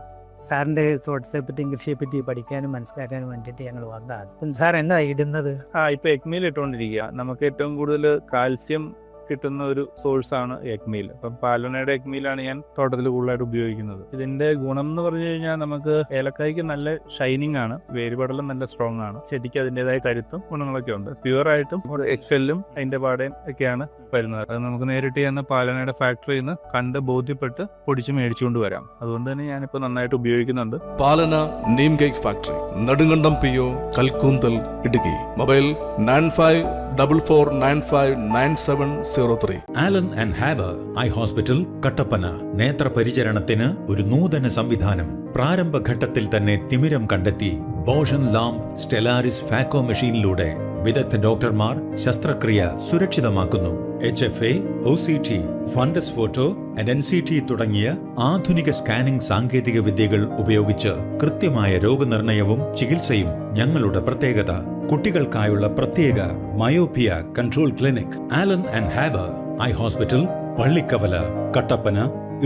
സാറിന്റെ തോട്ടത്തെ പറ്റിയും കൃഷിയെ പറ്റി പഠിക്കാനും മനസ്സിലാക്കാനും വേണ്ടിയിട്ട് ഞങ്ങൾ വന്നതാണ്. സാർ എന്താ ഇടുന്നത്?
ഇപ്പൊ എക്മീൽ ഇട്ടുകൊണ്ടിരിക്കുക. നമുക്ക് ഏറ്റവും കൂടുതൽ കാൽസ്യം കിട്ടുന്ന ഒരു സോഴ്സാണ് എഗ്മീൽ. അപ്പം പാലോനയുടെ എഗ്മീലാണ് ഞാൻ തോട്ടത്തിൽ കൂടുതലായിട്ട് ഉപയോഗിക്കുന്നത്. ഇതിന്റെ ഗുണം എന്ന് പറഞ്ഞു കഴിഞ്ഞാൽ നമുക്ക് ഏലക്കായ്ക്ക് നല്ല ഷൈനിങ് ആണ്, വേരുപടലം നല്ല സ്ട്രോങ് ആണ്, ചെടിക്ക് അതിൻ്റെതായ കരുത്തും ഗുണങ്ങളൊക്കെ ഉണ്ട്. പ്യുവറായിട്ടും എക്സെല്ലും അതിന്റെ പാടയും ഒക്കെയാണ് വരുന്നത്. അത് നമുക്ക് നേരിട്ട് ചെന്ന് പാലോനയുടെ ഫാക്ടറിയിൽ നിന്ന് കണ്ട് ബോധ്യപ്പെട്ട് പൊടിച്ച് മേടിച്ചുകൊണ്ട് വരാം. അതുകൊണ്ട് തന്നെ ഞാനിപ്പോൾ നന്നായിട്ട് ഉപയോഗിക്കുന്നുണ്ട്.
Palana neem cake factory, Nedumkandam PO, Kalkoonthal, Idukki. Mobile 9544959703.
Allen and Harbour eye hospital, Kattappana. നേത്രപരിചരണത്തിന് ഒരു നൂതന സംവിധാനം. പ്രാരംഭഘട്ടത്തിൽ തന്നെ തിമിരം കണ്ടെത്തി ബോഷൻ ലാംപ് സ്റ്റെലാരിസ് ഫാക്കോ മെഷീനിലൂടെ വിദഗ്ധ ഡോക്ടർമാർ ശസ്ത്രക്രിയ സുരക്ഷിതമാക്കുന്നു. HFA, OCT, fundus photo and NCT തുടങ്ങിയ ആധുനിക സ്കാനിംഗ് സാങ്കേതിക വിദ്യകൾ ഉപയോഗിച്ച് കൃത്യമായ രോഗനിർണയവും ചികിത്സയും ഞങ്ങളുടെ പ്രത്യേകത. കുട്ടികൾക്കായുള്ള പ്രത്യേക myopia control clinic. Allen and Harbour eye hospital, Pallikkavala, Kattappana,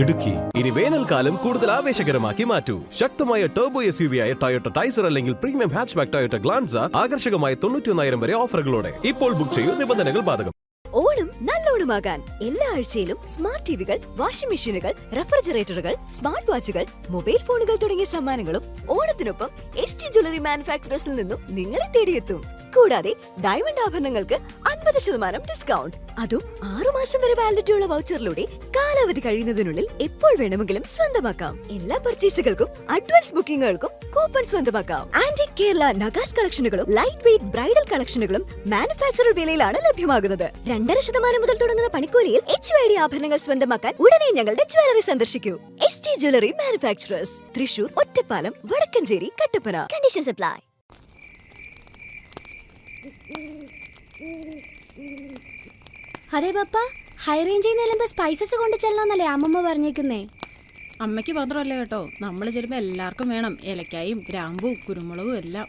Idukki.
ഇനി വേനൽക്കാലം കൂടുതൽ ആവേശകരമാക്കി മാറ്റൂ. ശക്തമായ ടർബോ SUV ആയ ടൊയോട്ട ടൈസർ അല്ലെങ്കിൽ പ്രീമിയം ഹാച്ച്ബാക്ക് ടൊയോട്ട ഗ്ലാൻസ ആകർഷകമായ 91,000 വരെ ഓഫറുകളോടെ ഇപ്പോൾ ബുക്ക് ചെയ്യൂ. നിബന്ധനകൾ ബാധകം.
ഓണം നല്ലോണം സ്വന്തമാകാൻ എല്ലാ ആഴ്ചയിലും സ്മാർട്ട് ടിവികൾ, വാഷിംഗ് മെഷീനുകൾ, റെഫ്രിജറേറ്ററുകൾ, സ്മാർട്ട് വാച്ചുകൾ, മൊബൈൽ ഫോണുകൾ തുടങ്ങിയ സമ്മാനങ്ങളും ഓണത്തിനൊപ്പം ST ജ്വല്ലറി മാനുഫാക്ചറേഴ്സിൽ നിന്നും നിങ്ങളെ തേടിയെത്തും. കൂടാതെ ഡയമണ്ട് ആഭരണങ്ങൾക്ക് 50% ഡിസ്കൗണ്ട്. അതും 6 മാസം വരെ വാലിഡിറ്റി ഉള്ള വൗച്ചറിലൂടെ കാലാവധി കഴിയുന്നതിനുള്ളിൽ എപ്പോൾ വേണമെങ്കിലും സ്വന്തമാക്കാം. എല്ലാ പർച്ചേസുകൾക്കും അഡ്വാൻസ് ബുക്കിംഗുകൾക്കും കൂപ്പൺ സ്വന്തമാക്കാം. ആന്റിക് കേരള നഗാസ് കളക്ഷനുകളും ലൈറ്റ് വെയ്റ്റ് ബ്രൈഡൽ കളക്ഷനുകളും മാനുഫാക്ചറർ വിലയിലാണ് ലഭ്യമാകുന്നത്. 2.5% മുതൽ തുടങ്ങുന്ന പണിക്കൂലിയിൽ HYD ആഭരണങ്ങൾ സ്വന്തമാക്കാൻ ഉടനെ ഞങ്ങളുടെ ജ്വല്ലറി സന്ദർശിക്കൂ. ST jewellery manufacturers, Thrissur, Ottapalam, Vadakkanchery, Kattappana. Conditions apply.
അതെ പപ്പ, ഹൈ റേഞ്ചിൽ നിന്ന് സ്പൈസസ് കൊണ്ട് ചെല്ലണമെന്നല്ലേ അമ്മമ്മ പറഞ്ഞേക്കുന്നേ?
അമ്മയ്ക്ക് മാത്രമല്ല കേട്ടോ, നമ്മൾ ചെല്ലുമ്പോൾ എല്ലാവർക്കും വേണം. ഏലക്കായും ഗ്രാമ്പും കുരുമുളകും എല്ലാം.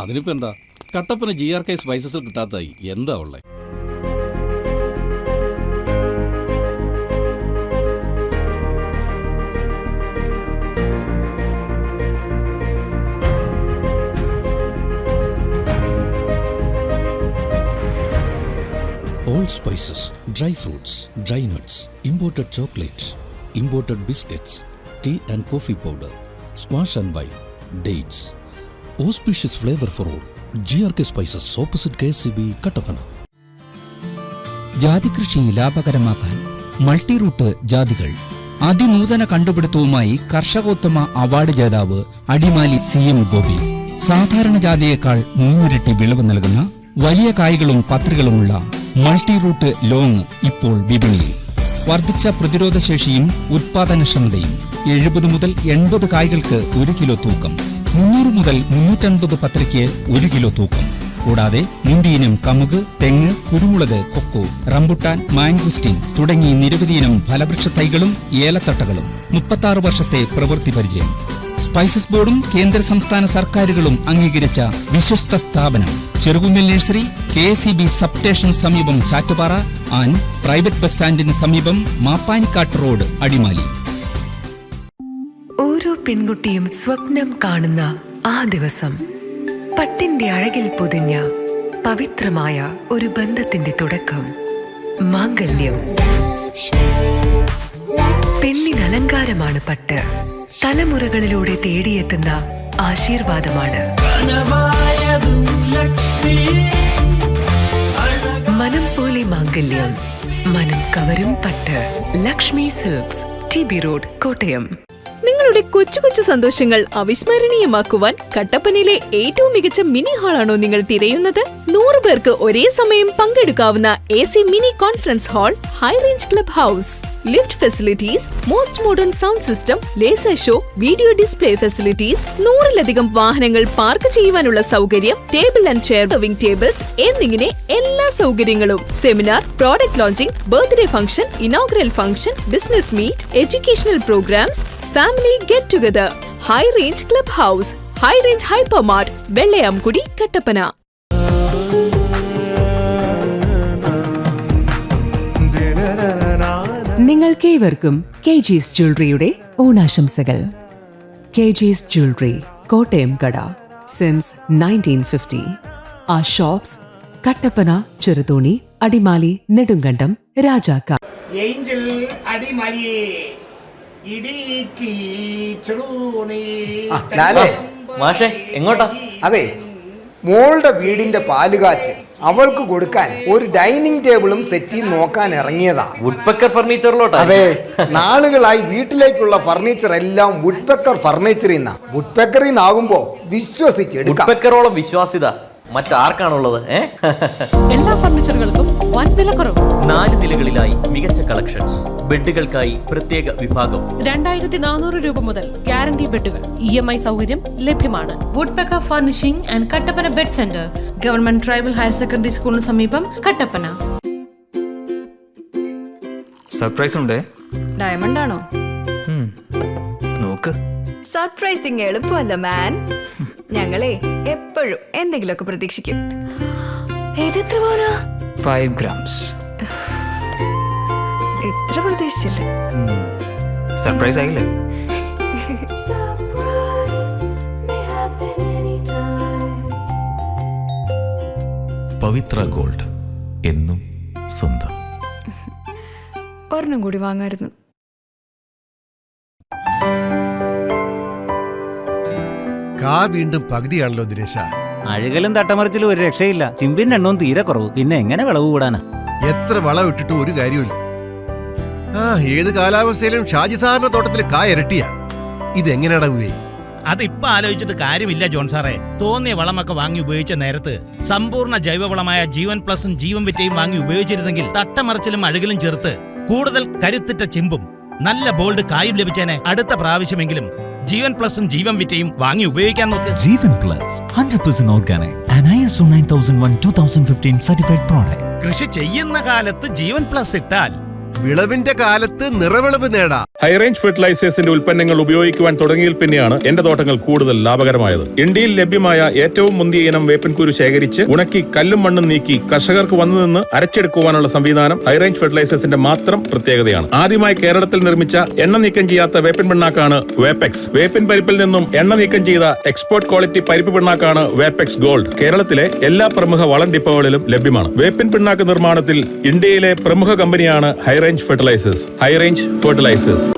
അതിനിപ്പോ എന്താ, കട്ടപ്പന GRK സ്പൈസസ് കിട്ടാത്തായി എന്താ ഉള്ളേ? All spices, dry fruits, dry nuts, imported chocolate, imported biscuits, tea and coffee powder, squash and wine, dates. Auspicious flavor for all. GRK Spices, opposite KCB, Kattapana.
ജാതി കൃഷി ലാഭകരമാക്കാൻ മൾട്ടി റൂട്ട് ജാതികൾ. അതിനൂതന കണ്ടുപിടുത്തവുമായി കർഷകോത്തമ award ജേതാവ് Adimali CM Gopi. സാധാരണ ജാതിയേക്കാൾ 3 ഇരട്ടി വിളവ് നൽകുന്ന വലിയ കായ്കളും പത്രികളുമുള്ള multi root long ഇപ്പോൾ വിപണിയിൽ. വർദ്ധിച്ച പ്രതിരോധശേഷിയും ഉത്പാദനക്ഷമതയും. 70 മുതൽ 80 കായ്കൾക്ക് 1 കിലോ തൂക്കം. 300 മുതൽ 350 പത്രിക്ക് 1 കിലോ തൂക്കം. കൂടാതെ മുന്തിയിനം കമുക്, തെങ്ങ്, കുരുമുളക്, കൊക്കോ, റംബുട്ടാൻ, മാംഗുസ്റ്റിൻ തുടങ്ങി നിരവധിയിനം ഫലവൃക്ഷ തൈകളും ഏലത്തട്ടകളും. 36 വർഷത്തെ പ്രവൃത്തി പരിചയം. സ്പൈസസ് ബോർഡും കേന്ദ്ര സംസ്ഥാന സർക്കാരുകളും അംഗീകരിച്ച വിശ്വസ്ത സ്ഥാപനം. ചെറുകുന്നിൽ നഴ്സറി, KCB സബ്സ്റ്റേഷൻ സമീപം ചാറ്റുപാറ ആൻഡ് പ്രൈവറ്റ് ബസ് സ്റ്റാൻഡിന് സമീപം മാപ്പാനിക്കാട്ട് റോഡ്, അടിമാലി.
ഓരോ പെൺകുട്ടിയും സ്വപ്നം കാണുന്ന ആ ദിവസം, പട്ടിന്റെ അഴകിൽ പൊതിഞ്ഞ പവിത്രമായ ഒരു ബന്ധത്തിന്റെ തുടക്കം, മാംഗല്യം. പെണ്ണിന് അലങ്കാരമാണ് പട്ട്. തലമുറകളിലൂടെ തേടിയെത്തുന്ന ആശീർവാദമാണ്. മനം പോലെ മാംഗല്യം, മനം കവരും പട്ട്. Lakshmi silks, TB road, Kottayam.
നിങ്ങളുടെ കൊച്ചു കൊച്ചു സന്തോഷങ്ങൾ അവിസ്മരണീയമാക്കുവാൻ കട്ടപ്പനയിലെ ഏറ്റവും മികച്ച മിനി ഹാളാണോ നിങ്ങൾ തിരയുന്നത്? 100 പേർക്ക് ഒരേ സമയം പങ്കെടുക്കാവുന്ന AC mini conference hall, high range club house, lift facilities, most modern sound system, laser show, video display facilities, 100-ലധികം വാഹനങ്ങൾ പാർക്ക് ചെയ്യുവാനുള്ള സൗകര്യം, table and chair, serving tables എന്നിങ്ങനെ എല്ലാ സൗകര്യങ്ങളും. Seminar, product launching, birthday function, inaugural function, business meet, educational programmes, family get together. High range club house, high range hyper mart, Vellayamkudi, Kattappana.
നിങ്ങൾക്കേവർക്കും KG's ജ്വല്ലറിയുടെ ഓണാശംസകൾ. KG's ജ്വല്ലറി, കോട്ടയം കട, since 1950. Our shops, Kattappana, Cheruthoni, Adimali, Nedumkandam, Rajakkad.
Angel അടിമാലിയെ ഇടിക്കി ചെറുതോണി.
മാഷേ എങ്ങോട്ടാ?
അതെ, മോളുടെ വീടിന്റെ പാലുകാച്ച് അവൾക്ക് കൊടുക്കാൻ ഒരു ഡൈനിങ് ടേബിളും സെറ്റി നോക്കാൻ ഇറങ്ങിയതാ.
വുഡ്പെക്കർ ഫർണിച്ചറിലോട്ടാ?
അതെ, നാളുകളായി വീട്ടിലേക്കുള്ള ഫർണിച്ചർ എല്ലാം വുഡ്പെക്കർ ഫർണിച്ചറിൽ നിന്നാ. വുഡ്പെക്കറിൽ നിന്നാകുമ്പോ വിശ്വസിച്ചെടുക്കാം.
വുഡ്പെക്കറോളം വിശ്വാസ്യത മറ്റാർക്കാണുള്ളത്?
എല്ലാ ഫർണിച്ചറുകൾക്കും വൻ വിലക്കുറവ്.
4 നിലകളിലായി മികച്ച കളക്ഷൻസ്. ബെഡുകൾക്കായി പ്രത്യേക വിഭാഗം.
2400 രൂപ മുതൽ ഗ്യാരണ്ടി ബെഡുകൾ. EMI സൗകര്യം ലഭ്യമാണ്. Woodpecker furnishing and Kattappana bed centre, government tribal higher secondary സ്കൂളിന് സമീപം, കട്ടപ്പന.
സർപ്രൈസ് ഉണ്ടേ.
ഡയമണ്ട് ആണോ?
നോക്ക്.
സർപ്രൈസിങ് എളുപ്പമല്ല മാൻ. ഞങ്ങളെ എപ്പോഴും എന്തെങ്കിലുമൊക്കെ പ്രതീക്ഷിക്കും. ഏതെത്ര പോരാ?
5 grams.
എത്ര പ്രതീക്ഷിച്ചില്ല.
സർപ്രൈസ് ആയില്ലേ?
പവിത്ര ഗോൾഡ്, എന്നും സ്വന്തം.
ഒരെണ്ണം കൂടി വാങ്ങായിരുന്നു.
വീണ്ടും പകുതിയാണല്ലോ ദിനേശ.
അഴുകലും തട്ടമറിച്ചിലും ഒരു രക്ഷയില്ല. ചിമ്പിന്റെ എണ്ണവും തീരെ കുറവ്. പിന്നെ എങ്ങനെ വിളവ് കൂടാനാ?
എത്ര വളം ഇട്ടിട്ട് ഒരു കാര്യമില്ല. ഏത് കാലാവസ്ഥയിലും ഷാജി സാറിന്റെ തോട്ടത്തിൽ കായ ഇരട്ടിയാ. ഇതെങ്ങനെയാടാവുകയെ?
അതിപ്പോ ആലോചിച്ചിട്ട് കാര്യമില്ല ജോൺ സാറേ. തോന്നിയ വളമൊക്കെ വാങ്ങി ഉപയോഗിച്ച നേരത്ത് സമ്പൂർണ്ണ ജൈവവളമായ ജീവൻ പ്ലസും ജീവൻ വിറ്റയും വാങ്ങി ഉപയോഗിച്ചിരുന്നെങ്കിൽ തട്ടമറിച്ചിലും അഴുകലും ചേർത്ത് കൂടുതൽ കരുത്തിട്ട ചിമ്പും നല്ല ബോൾഡ് കായും ലഭിച്ചേനെ. അടുത്ത പ്രാവശ്യമെങ്കിലും ജീവൻ പ്ലസും ജീവൻ വിറ്റയും വാങ്ങി ഉപയോഗിക്കാൻ നോക്ക്.
Jeevan plus 100% organic and ISO 9001:2015 certified product.
കൃഷി ചെയ്യുന്ന കാലത്ത് ജീവൻ പ്ലസ് ഇട്ടാൽ
വിളവിന്റെ കാലത്ത് നിറവിളവ് നേടാം.
ഹൈറേഞ്ച് ഫെർട്ടിലൈസേഴ്സിന്റെ ഉൽപ്പന്നങ്ങൾ ഉപയോഗിക്കുവാൻ തുടങ്ങിയിൽ പിന്നെയാണ് എന്റെ തോട്ടങ്ങൾ കൂടുതൽ ലാഭകരമായത്. ഇന്ത്യയിൽ ലഭ്യമായ ഏറ്റവും മുന്തിയ ഇനം വേപ്പിൻകുരു ശേഖരിച്ച് ഉണക്കി കല്ലും മണ്ണും നീക്കി കർഷകർക്ക് വന്നു നിന്ന് അരച്ചെടുക്കുവാനുള്ള സംവിധാനം ഹൈറേഞ്ച് ഫെർട്ടിലൈസേഴ്സിന്റെ മാത്രം പ്രത്യേകതയാണ്. ആദ്യമായി കേരളത്തിൽ നിർമ്മിച്ച എണ്ണ നീക്കം ചെയ്യാത്ത വേപ്പിൻ പിണ്ണാക്കാണ് വേപ്പെക്സ്. വേപ്പിൻ പരിപ്പിൽ നിന്നും എണ്ണ നീക്കം ചെയ്ത എക്സ്പോർട്ട് ക്വാളിറ്റി പരിപ്പ് പിണ്ണാക്കാണ് വേപ്പെക്സ് ഗോൾഡ്. കേരളത്തിലെ എല്ലാ പ്രമുഖ വളം ഡിപ്പോകളിലും ലഭ്യമാണ്. വേപ്പിൻ പിണ്ണാക്ക് നിർമ്മാണത്തിൽ ഇന്ത്യയിലെ പ്രമുഖ കമ്പനിയാണ് high range fertilisers. High range fertilisers.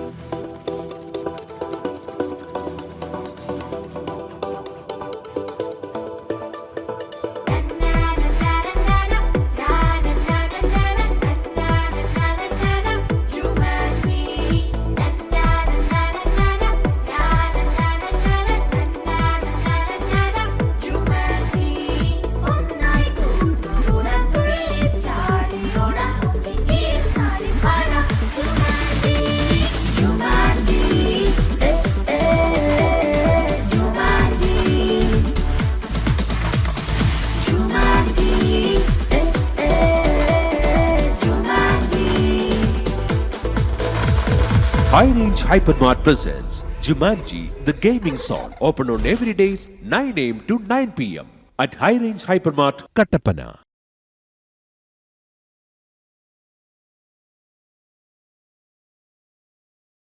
High-Range Hypermart presents Jumanji, the gaming zone. Open on every days 9 a.m. to 9 p.m. at High-Range Hypermart, Kattapana.